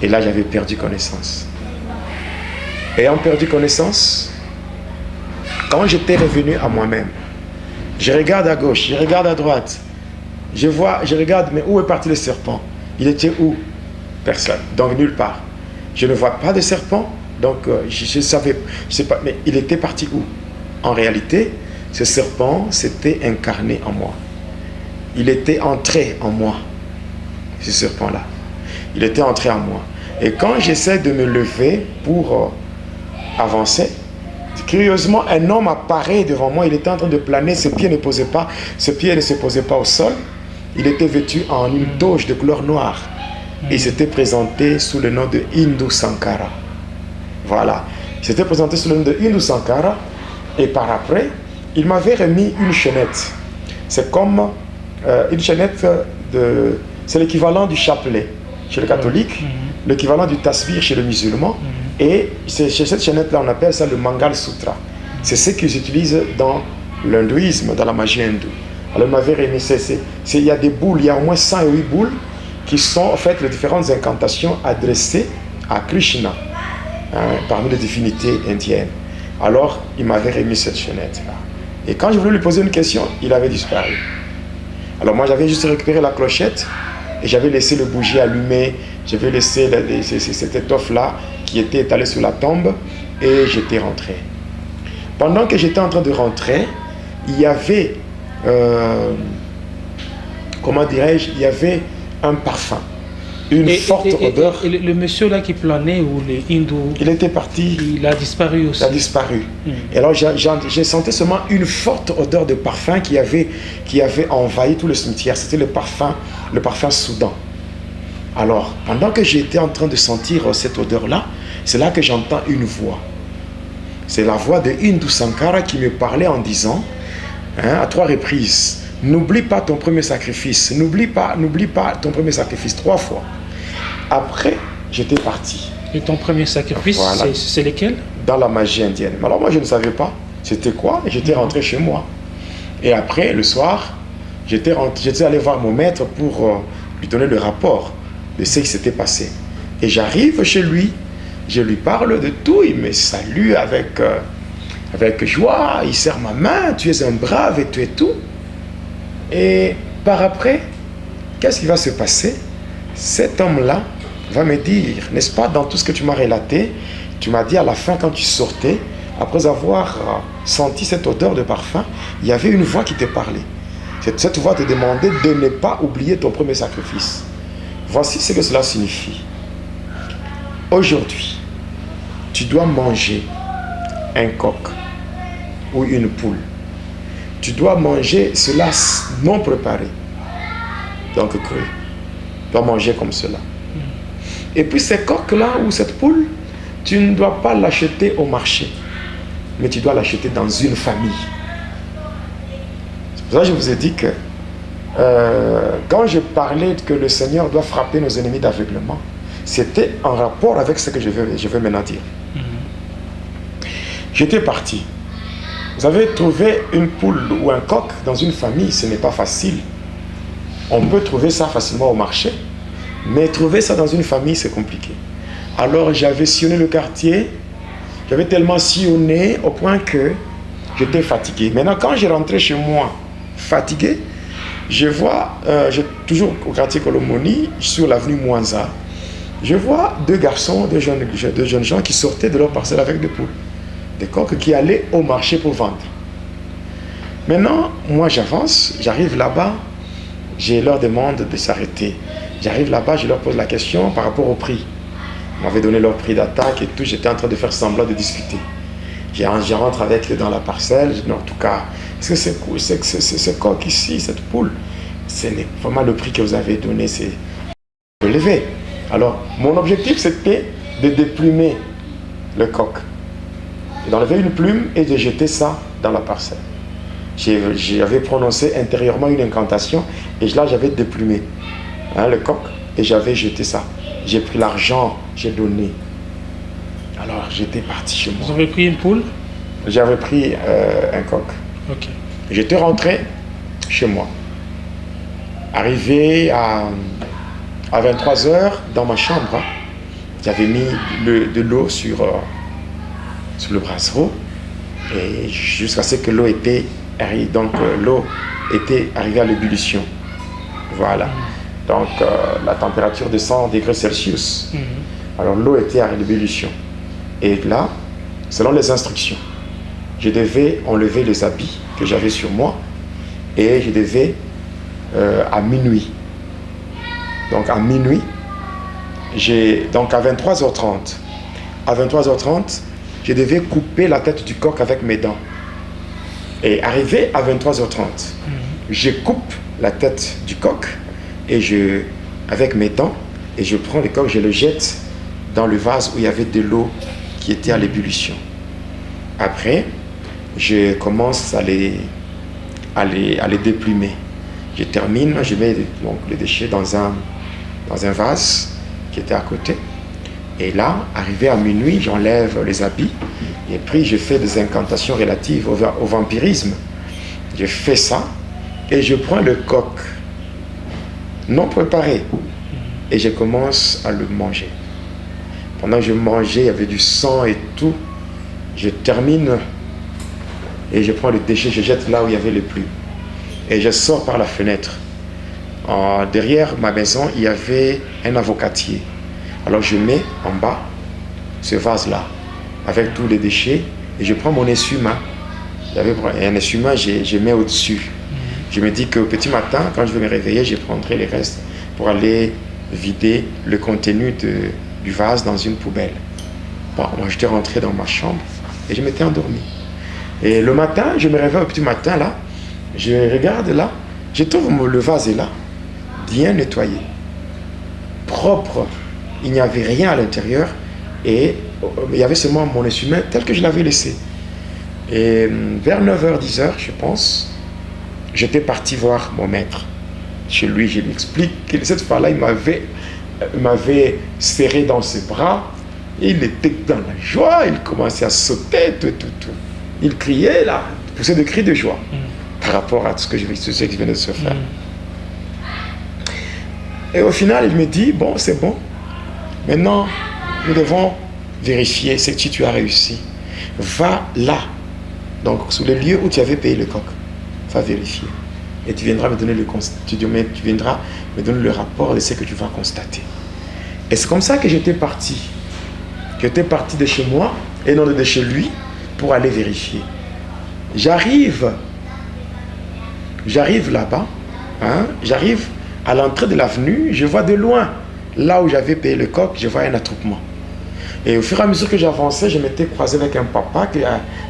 Et là, j'avais perdu connaissance. Ayant perdu connaissance, quand j'étais revenu à moi-même, je regarde à gauche, je regarde à droite, je regarde, mais où est parti le serpent? Il était où? Personne. Donc nulle part. Je ne vois pas de serpent, donc je sais pas, mais il était parti où? En réalité, ce serpent s'était incarné en moi. Il était entré en moi, ce serpent-là. Il était entré en moi. Et quand j'essaie de me lever pour avancer, curieusement, un homme apparaît devant moi. Il était en train de planer, ses pieds ne se posaient pas au sol. Il était vêtu en une toge de couleur noire. Et il s'était présenté sous le nom de Hindu Sankara. Voilà. Il s'était présenté sous le nom de Hindu Sankara. Et par après, il m'avait remis une chaînette. C'est comme une chaînette c'est l'équivalent du chapelet chez le catholique, l'équivalent du tasbih chez le musulman. Et chez cette chaînette-là, on appelle ça le Mangal Sutra. C'est ce qu'ils utilisent dans l'hindouisme, dans la magie hindoue. Alors, il m'avait remis, il y a des boules, il y a au moins 108 boules qui sont en fait les différentes incantations adressées à Krishna, parmi les divinités indiennes. Alors, il m'avait remis cette chaînette-là. Et quand je voulais lui poser une question, il avait disparu. Alors moi, j'avais juste récupéré la clochette et j'avais laissé le bougie allumé. J'avais laissé cette étoffe-là qui était étalée sur la tombe et j'étais rentré. Pendant que j'étais en train de rentrer, il y avait, comment dirais-je, il y avait un parfum. Une forte odeur. Et le monsieur là qui planait, ou les hindous, il était parti. Il a disparu aussi. Il a disparu. Et alors j'ai senti seulement une forte odeur de parfum qui avait envahi tout le cimetière. C'était le parfum soudan. Alors, pendant que j'étais en train de sentir cette odeur-là, c'est là que j'entends une voix. C'est la voix de Hindu Sankara qui me parlait en disant, à 3 reprises, n'oublie pas ton premier sacrifice, n'oublie pas ton premier sacrifice, 3 fois. Après, j'étais parti. Et ton premier sacrifice, voilà. C'est lequel? Dans la magie indienne. Mais alors moi, je ne savais pas c'était quoi, et j'étais rentré chez moi. Et après, le soir, j'étais allé voir mon maître pour lui donner le rapport de ce qui s'était passé. Et j'arrive chez lui, je lui parle de tout, il me salue avec joie, il serre ma main, tu es un brave et tu es tout. Et par après, qu'est-ce qui va se passer? Cet homme-là va me dire, n'est-ce pas, dans tout ce que tu m'as relaté, tu m'as dit à la fin quand tu sortais, après avoir senti cette odeur de parfum, il y avait une voix qui te parlait. Cette voix te demandait de ne pas oublier ton premier sacrifice. Voici ce que cela signifie. Aujourd'hui, tu dois manger un coq ou une poule. Tu dois manger cela non préparé, donc cru. Tu dois manger comme cela. Et puis ce coq-là ou cette poule, tu ne dois pas l'acheter au marché, mais tu dois l'acheter dans une famille. C'est pour ça que je vous ai dit que quand je parlais que le Seigneur doit frapper nos ennemis d'aveuglement, c'était en rapport avec ce que je veux maintenant dire. J'étais parti. Vous avez trouvé une poule ou un coq dans une famille, ce n'est pas facile. On peut trouver ça facilement au marché, mais trouver ça dans une famille, c'est compliqué. Alors j'avais sillonné le quartier, j'avais tellement sillonné au point que j'étais fatigué. Maintenant, quand je rentrais chez moi fatigué, je vois, toujours au quartier Colomoni, sur l'avenue Mwanza, je vois 2 garçons, 2 jeunes gens qui sortaient de leur parcelle avec des poules. Des coqs qui allaient au marché pour vendre. Maintenant, moi j'avance, j'arrive là-bas, je leur demande de s'arrêter. J'arrive là-bas, je leur pose la question par rapport au prix. Ils m'avaient donné leur prix d'attaque et tout, j'étais en train de faire semblant de discuter. Je rentre avec dans la parcelle. Je dis, non, en tout cas, est-ce que c'est cool, ce coq ici, cette poule, c'est vraiment le prix que vous avez donné, c'est élevé. Alors, mon objectif, c'était de déplumer le coq, d'enlever une plume et de jeter ça dans la parcelle. J'avais prononcé intérieurement une incantation et là, j'avais déplumé le coq et j'avais jeté ça. J'ai pris l'argent, j'ai donné. Alors, j'étais parti chez moi. Vous avez pris une poule? J'avais pris un coq. Ok. J'étais rentré chez moi. Arrivé à 23h dans ma chambre, j'avais mis de l'eau sur le brassereau et jusqu'à ce que l'eau était arrivée à l'ébullition. Voilà. Donc la température de 100 degrés Celsius. Alors l'eau était à l'ébullition. Et là, selon les instructions, je devais enlever les habits que j'avais sur moi et je devais à minuit. Donc à minuit, donc à 23h30. À 23h30, je devais couper la tête du coq avec mes dents. Et arrivé à 23h30, je coupe la tête du coq et avec mes dents, et je prends le coq, je le jette dans le vase où il y avait de l'eau qui était à l'ébullition. Après, je commence à les déplumer. Je termine, je mets donc les déchets dans un vase qui était à côté. Et là, arrivé à minuit, j'enlève les habits et puis je fais des incantations relatives au vampirisme. Je fais ça et je prends le coq non préparé et je commence à le manger. Pendant que je mangeais, il y avait du sang et tout. Je termine et je prends les déchets, je jette là où il y avait les plumes. Et je sors par la fenêtre. Derrière ma maison, il y avait un avocatier. Alors je mets en bas ce vase-là avec tous les déchets et je prends mon essuie-main. J'avais un essuie-main, je mets au-dessus. Je me dis qu'au petit matin, quand je vais me réveiller, je prendrai les restes pour aller vider le contenu du vase dans une poubelle. Bon, moi j'étais rentré dans ma chambre et je m'étais endormi. Et le matin, je me réveille au petit matin là, je regarde là, je trouve le vase est là, bien nettoyé, propre, il n'y avait rien à l'intérieur et il y avait seulement mon essuie-main tel que je l'avais laissé. Et vers 9h, 10h, je pense, j'étais parti voir mon maître. Chez lui, je lui explique que cette fois-là, il m'avait serré dans ses bras, et il était dans la joie, il commençait à sauter, tout. Il criait là, poussait des cris de joie par rapport à tout ce qui venait de se faire. Et au final, il me dit, bon, c'est bon, maintenant, nous devons vérifier ce que tu as réussi. Va là, donc sur le lieu où tu avais payé le coq, va vérifier. Et tu viendras me donner le rapport de ce que tu vas constater. Et c'est comme ça que j'étais parti. J'étais parti de chez moi et non de chez lui pour aller vérifier. J'arrive là-bas, j'arrive à l'entrée de l'avenue, je vois de loin, là où j'avais payé le coq, je vois un attroupement. Et au fur et à mesure que j'avançais, je m'étais croisé avec un papa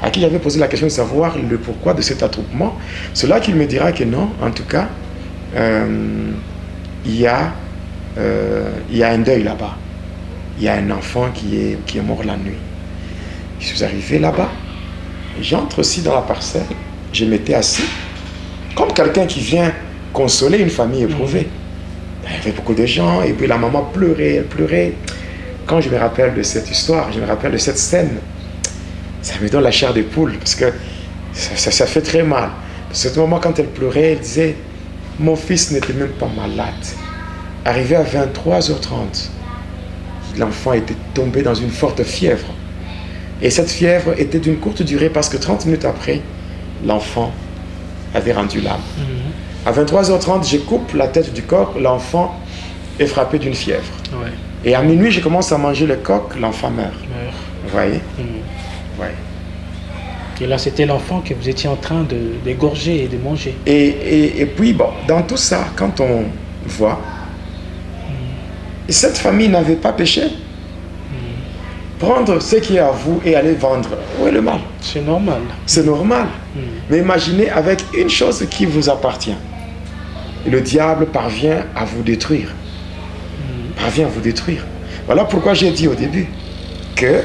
à qui j'avais posé la question de savoir le pourquoi de cet attroupement. C'est là qu'il me dira que non, en tout cas, il y a un deuil là-bas. Il y a un enfant qui est mort la nuit. Je suis arrivé là-bas, j'entre aussi dans la parcelle, je m'étais assis, comme quelqu'un qui vient consoler une famille éprouvée. Il y avait beaucoup de gens, et puis la maman pleurait, elle pleurait. Quand je me rappelle de cette histoire, je me rappelle de cette scène, ça me donne la chair de poule, parce que ça fait très mal. À ce moment, quand elle pleurait, elle disait, mon fils n'était même pas malade. Arrivé à 23h30, l'enfant était tombé dans une forte fièvre. Et cette fièvre était d'une courte durée parce que 30 minutes après, l'enfant avait rendu l'âme. À 23h30, je coupe la tête du coq, l'enfant est frappé d'une fièvre. Ouais. Et à minuit, je commence à manger le coq, l'enfant meurt. Vous voyez? Ouais. Et là, c'était l'enfant que vous étiez en train d'égorger et de manger. Et puis, bon, dans tout ça, quand on voit, cette famille n'avait pas péché. prendre ce qui est à vous et aller vendre. Où est le mal? C'est normal. C'est normal. Mais imaginez avec une chose qui vous appartient. Et le diable parvient à vous détruire. Parvient à vous détruire. Voilà pourquoi j'ai dit au début que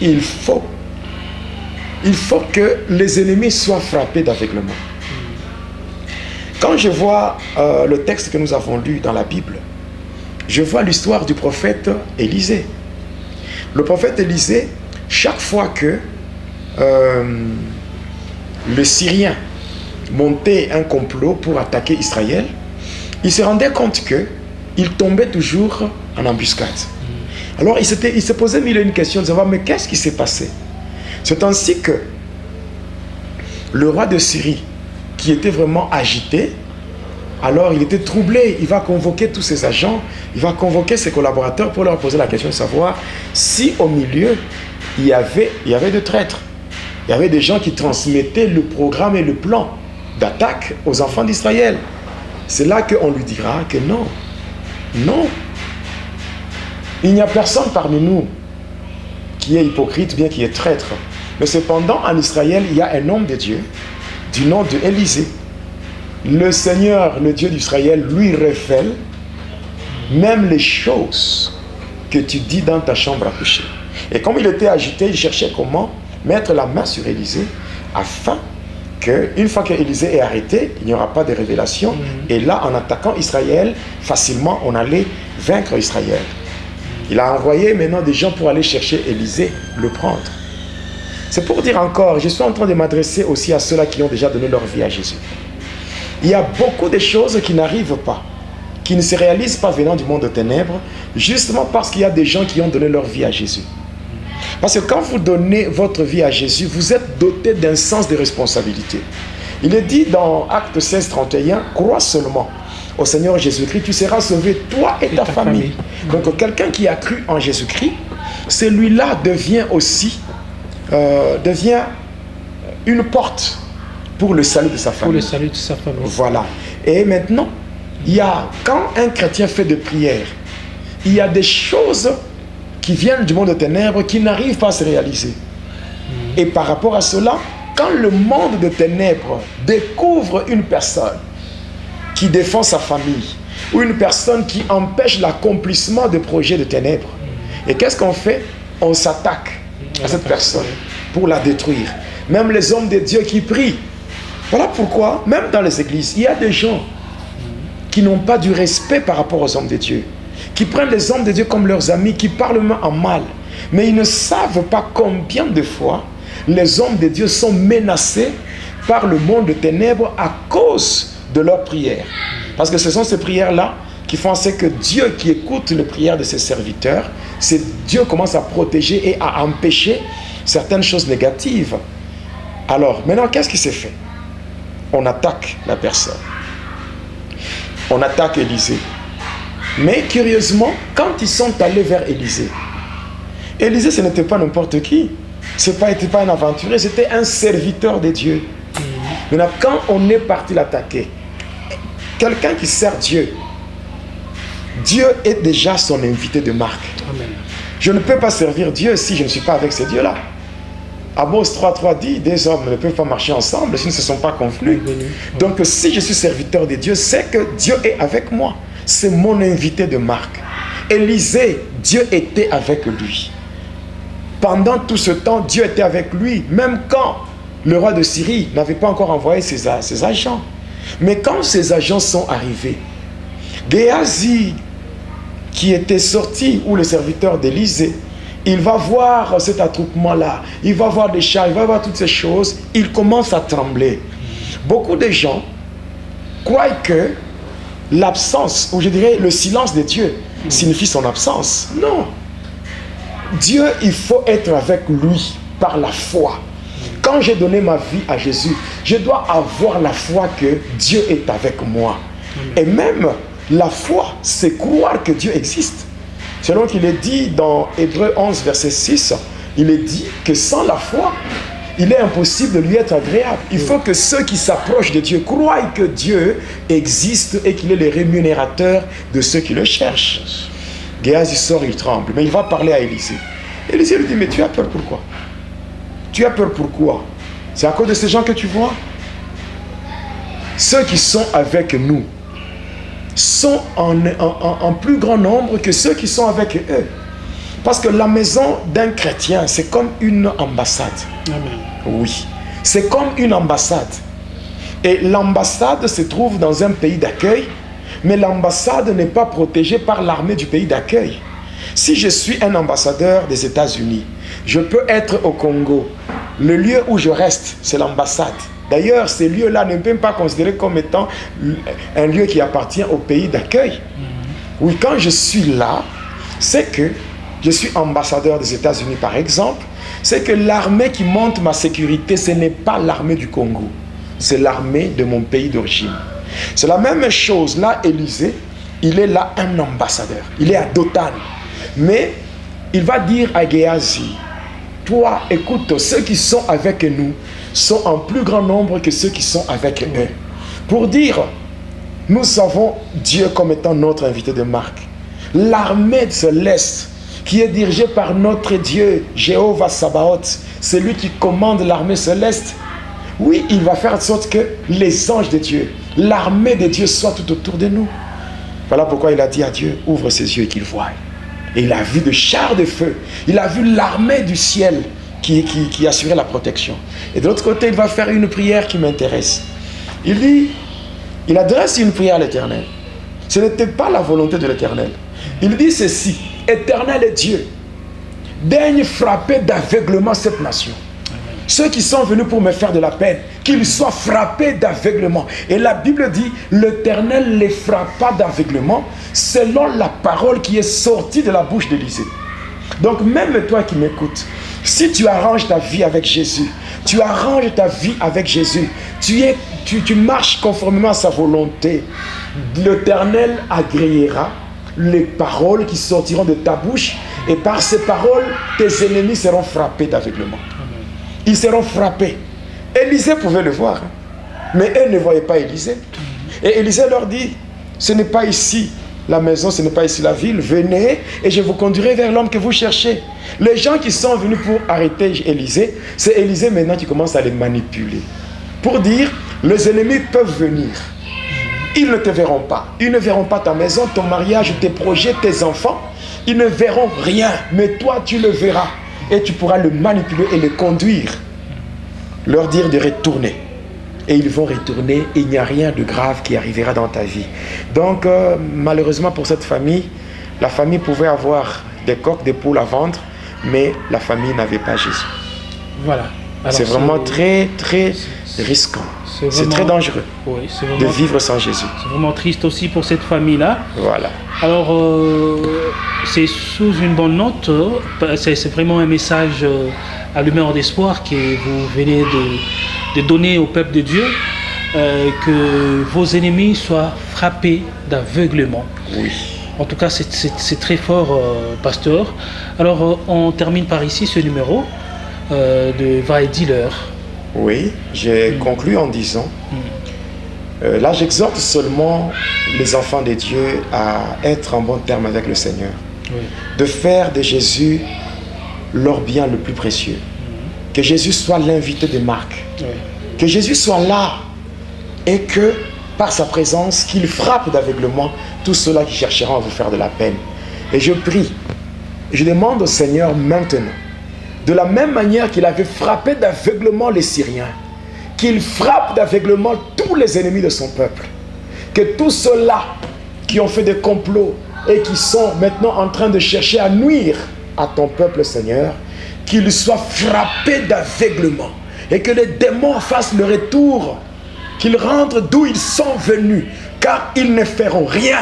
il faut que les ennemis soient frappés d'aveuglement. Quand je vois le texte que nous avons lu dans la Bible, je vois l'histoire du prophète Élisée. Le prophète Élisée, chaque fois que le Syrien montait un complot pour attaquer Israël, il se rendait compte qu'il tombait toujours en embuscade. Alors il se posait mille et une questions de savoir, mais qu'est-ce qui s'est passé? C'est ainsi que le roi de Syrie, qui était vraiment agité, alors il était troublé, il va convoquer tous ses agents, il va convoquer ses collaborateurs pour leur poser la question de savoir si au milieu, il y avait des traîtres. Il y avait des gens qui transmettaient le programme et le plan d'attaque aux enfants d'Israël. C'est là qu'on lui dira que non, non. Il n'y a personne parmi nous qui est hypocrite, bien qui est traître. Mais cependant, en Israël, il y a un homme de Dieu, du nom de Élisée. Le Seigneur, le Dieu d'Israël, lui révèle même les choses que tu dis dans ta chambre à coucher. Et comme il était agité, il cherchait comment mettre la main sur Élisée, afin qu'une fois qu'Élisée est arrêté, il n'y aura pas de révélation. Et là, en attaquant Israël, facilement, on allait vaincre Israël. Il a envoyé maintenant des gens pour aller chercher Élisée, le prendre. C'est pour dire encore, je suis en train de m'adresser aussi à ceux-là qui ont déjà donné leur vie à Jésus. Il y a beaucoup de choses qui n'arrivent pas, qui ne se réalisent pas venant du monde de ténèbres, justement parce qu'il y a des gens qui ont donné leur vie à Jésus. Parce que quand vous donnez votre vie à Jésus, vous êtes doté d'un sens de responsabilité. Il est dit dans Actes 16, 31, crois seulement au Seigneur Jésus-Christ, tu seras sauvé, toi et ta famille. Donc quelqu'un qui a cru en Jésus-Christ, celui-là devient aussi une porte pour le salut de sa famille. Pour le salut de sa famille. Voilà. Et maintenant, quand un chrétien fait des prières, il y a des choses qui viennent du monde de ténèbres qui n'arrivent pas à se réaliser. Et par rapport à cela, quand le monde de ténèbres découvre une personne qui défend sa famille, ou une personne qui empêche l'accomplissement de projets de ténèbres, et qu'est-ce qu'on fait? On s'attaque à cette personne pour la détruire. Même les hommes de Dieu qui prient. Voilà pourquoi, même dans les églises, il y a des gens qui n'ont pas du respect par rapport aux hommes de Dieu, qui prennent les hommes de Dieu comme leurs amis, qui parlent en mal. Mais ils ne savent pas combien de fois les hommes de Dieu sont menacés par le monde de ténèbres à cause de leurs prières. Parce que ce sont ces prières-là qui font en sorte que Dieu qui écoute les prières de ses serviteurs, c'est Dieu commence à protéger et à empêcher certaines choses négatives. Alors, maintenant, qu'est-ce qui s'est fait? On attaque la personne. On attaque Élisée. Mais curieusement, quand ils sont allés vers Élisée, Élisée, ce n'était pas n'importe qui. Ce n'était pas un aventurier, c'était un serviteur de Dieu. Maintenant, quand on est parti l'attaquer, quelqu'un qui sert Dieu, Dieu est déjà son invité de marque. Amen. Je ne peux pas servir Dieu si je ne suis pas avec ces dieux-là. Amos 3.3 dit, des hommes ne peuvent pas marcher ensemble s'ils ne se sont pas convenus. Donc si je suis serviteur de Dieu, c'est que Dieu est avec moi. C'est mon invité de marque. Élisée, Dieu était avec lui. Pendant tout ce temps, Dieu était avec lui, même quand le roi de Syrie n'avait pas encore envoyé ses agents. Mais quand ces agents sont arrivés, Géasi, qui était sorti, ou le serviteur d'Élisée, il va voir cet attroupement-là, il va voir des chars, il va voir toutes ces choses, il commence à trembler. Beaucoup de gens croient que l'absence, ou je dirais le silence de Dieu, signifie son absence. Non. Dieu, il faut être avec lui par la foi. Quand j'ai donné ma vie à Jésus, je dois avoir la foi que Dieu est avec moi. Et même la foi, c'est croire que Dieu existe. Selon qu'il est dit dans Hébreux 11, verset 6, il est dit que sans la foi, il est impossible de lui être agréable. Il faut que ceux qui s'approchent de Dieu croient que Dieu existe et qu'il est le rémunérateur de ceux qui le cherchent. Géasi sort, il tremble, mais il va parler à Élisée. Élisée lui dit, mais tu as peur pourquoi? Tu as peur pourquoi? C'est à cause de ces gens que tu vois? Ceux qui sont avec nous sont en plus grand nombre que ceux qui sont avec eux. Parce que la maison d'un chrétien, c'est comme une ambassade. Amen. Oui, c'est comme une ambassade. Et l'ambassade se trouve dans un pays d'accueil, mais l'ambassade n'est pas protégée par l'armée du pays d'accueil. Si je suis un ambassadeur des États-Unis, je peux être au Congo. Le lieu où je reste, c'est l'ambassade. D'ailleurs, ces lieux-là ne peuvent pas considérer comme étant un lieu qui appartient au pays d'accueil. Oui, quand je suis là, c'est que je suis ambassadeur des États-Unis, par exemple, c'est que l'armée qui monte ma sécurité, ce n'est pas l'armée du Congo. C'est l'armée de mon pays d'origine. C'est la même chose. Là, Élisée, il est là un ambassadeur. Il est à Dothan. Mais il va dire à Géasi, toi, écoute, ceux qui sont avec nous sont en plus grand nombre que ceux qui sont avec eux. Pour dire, nous savons Dieu comme étant notre invité de marque. L'armée céleste qui est dirigée par notre Dieu, Jéhovah Sabaoth, c'est lui qui commande l'armée céleste. Oui, il va faire en sorte que les anges de Dieu, l'armée de Dieu soit tout autour de nous. Voilà pourquoi il a dit à Dieu, ouvre ses yeux et qu'il voie. Et il a vu de chars de feu. Il a vu l'armée du ciel qui assurait la protection. Et de l'autre côté, il va faire une prière qui m'intéresse. Il dit, il adresse une prière à l'Éternel. Ce n'était pas la volonté de l'Éternel. Il dit ceci, Éternel Dieu, daigne frapper d'aveuglement cette nation. Ceux qui sont venus pour me faire de la peine, qu'ils soient frappés d'aveuglement. Et la Bible dit, l'Éternel les frappa d'aveuglement selon la parole qui est sortie de la bouche d'Élisée. Donc même toi qui m'écoutes, si tu arranges ta vie avec Jésus, tu arranges ta vie avec Jésus, tu marches conformément à sa volonté, l'Éternel agréera les paroles qui sortiront de ta bouche, et par ces paroles, tes ennemis seront frappés d'aveuglement. Ils seront frappés. Élisée pouvait le voir, mais eux ne voyaient pas Élisée. Et Élisée leur dit, ce n'est pas ici la maison, ce n'est pas ici la ville, venez et je vous conduirai vers l'homme que vous cherchez. Les gens qui sont venus pour arrêter Élisée, c'est Élisée maintenant qui commence à les manipuler. Pour dire, les ennemis peuvent venir. Ils ne te verront pas. Ils ne verront pas ta maison, ton mariage, tes projets, tes enfants. Ils ne verront rien, mais toi tu le verras. Et tu pourras le manipuler et le conduire. Leur dire de retourner. Et ils vont retourner et il n'y a rien de grave qui arrivera dans ta vie. Donc malheureusement pour cette famille, la famille pouvait avoir des coqs, des poules à vendre, mais la famille n'avait pas Jésus. Voilà. C'est vraiment très risquant. C'est très dangereux de vivre sans Jésus. C'est vraiment triste aussi pour cette famille-là. Voilà. Alors, c'est sous une bonne note, c'est vraiment un message allumeur d'espoir que vous venez de donner au peuple de Dieu, que vos ennemis soient frappés d'aveuglement. Oui. En tout cas, c'est très fort, pasteur. Alors, on termine par ici ce numéro de Va et Dis-leur. Oui, j'ai conclu en disant, là j'exhorte seulement les enfants de Dieu à être en bon terme avec le Seigneur, de faire de Jésus leur bien le plus précieux, que Jésus soit l'invité de marque, que Jésus soit là et que par sa présence, qu'il frappe d'aveuglement tous ceux-là qui chercheront à vous faire de la peine. Et je prie, je demande au Seigneur maintenant, de la même manière qu'il avait frappé d'aveuglement les Syriens, qu'il frappe d'aveuglement tous les ennemis de son peuple. Que tous ceux-là qui ont fait des complots et qui sont maintenant en train de chercher à nuire à ton peuple, Seigneur, qu'ils soient frappés d'aveuglement et que les démons fassent le retour, qu'ils rentrent d'où ils sont venus, car ils ne feront rien,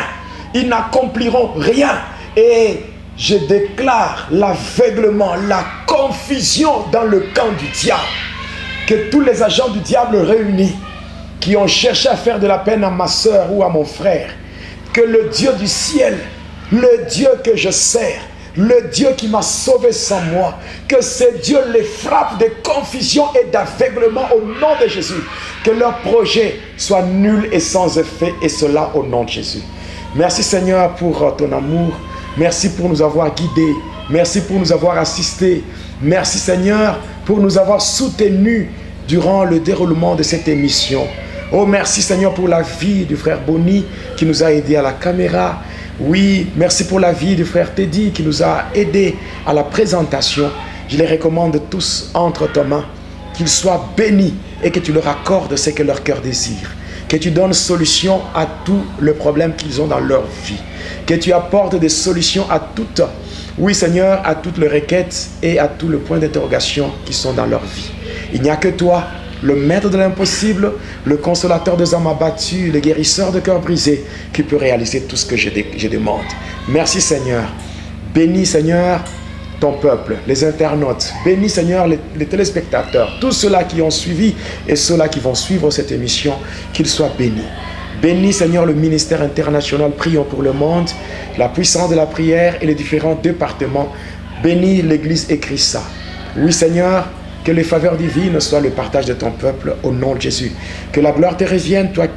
ils n'accompliront rien. Et je déclare l'aveuglement, la confusion dans le camp du diable. Que tous les agents du diable réunis qui ont cherché à faire de la peine à ma soeur ou à mon frère, que le Dieu du ciel, le Dieu que je sers, le Dieu qui m'a sauvé sans moi, que ces dieux les frappent de confusion et d'aveuglement au nom de Jésus. Que leur projet soit nul et sans effet, et cela au nom de Jésus. Merci Seigneur pour ton amour. Merci pour nous avoir guidés. Merci pour nous avoir assistés. Merci Seigneur pour nous avoir soutenus durant le déroulement de cette émission. Oh, merci Seigneur pour la vie du frère Boni qui nous a aidés à la caméra. Oui, merci pour la vie du frère Teddy qui nous a aidés à la présentation. Je les recommande tous entre tes mains. Qu'ils soient bénis et que tu leur accordes ce que leur cœur désire. Que tu donnes solution à tous les problèmes qu'ils ont dans leur vie. Que tu apportes des solutions à toutes, oui Seigneur, à toutes les requêtes et à tous les points d'interrogation qui sont dans leur vie. Il n'y a que toi, le maître de l'impossible, le consolateur des âmes abattues, le guérisseur de cœurs brisés, qui peut réaliser tout ce que je demande. Merci Seigneur. Bénis Seigneur ton peuple, les internautes. Bénis Seigneur les téléspectateurs, tous ceux-là qui ont suivi et ceux-là qui vont suivre cette émission, qu'ils soient bénis. Bénis Seigneur le ministère international, prions pour le monde, la puissance de la prière et les différents départements. Bénis l'église Écrissa. Oui Seigneur, que les faveurs divines soient le partage de ton peuple au nom de Jésus. Que la gloire te revienne, toi,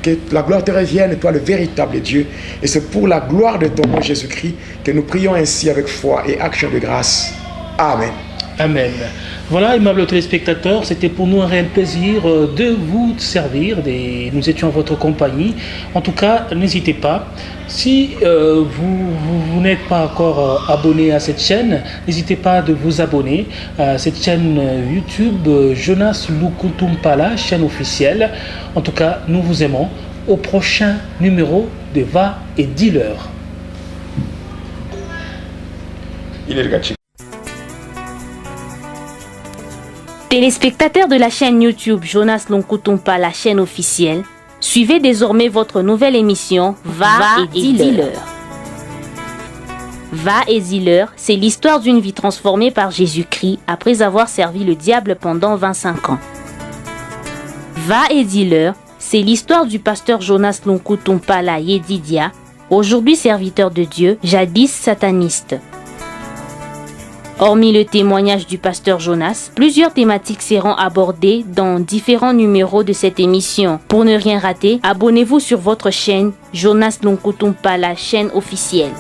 que la gloire te revienne, toi le véritable Dieu. Et c'est pour la gloire de ton nom Jésus-Christ que nous prions ainsi avec foi et action de grâce. Amen. Amen. Voilà, aimables téléspectateurs, c'était pour nous un réel plaisir de vous servir. Nous étions en votre compagnie. En tout cas, n'hésitez pas. Si vous n'êtes pas encore abonné à cette chaîne, n'hésitez pas de vous abonner à cette chaîne YouTube Jonas Lukutumpala, chaîne officielle. En tout cas, nous vous aimons. Au prochain numéro de Va et Dis-leur. Téléspectateurs de la chaîne YouTube Jonas Lukutumpala, la chaîne officielle, suivez désormais votre nouvelle émission Va et Dis-leur. Va et Dis-leur, c'est l'histoire d'une vie transformée par Jésus-Christ après avoir servi le diable pendant 25 ans. Va et Dis-leur, c'est l'histoire du pasteur Jonas Lukutumpala Yedidia, aujourd'hui serviteur de Dieu, jadis sataniste. Hormis le témoignage du pasteur Jonas, plusieurs thématiques seront abordées dans différents numéros de cette émission. Pour ne rien rater, abonnez-vous sur votre chaîne Jonas Lukutumpala, la chaîne officielle.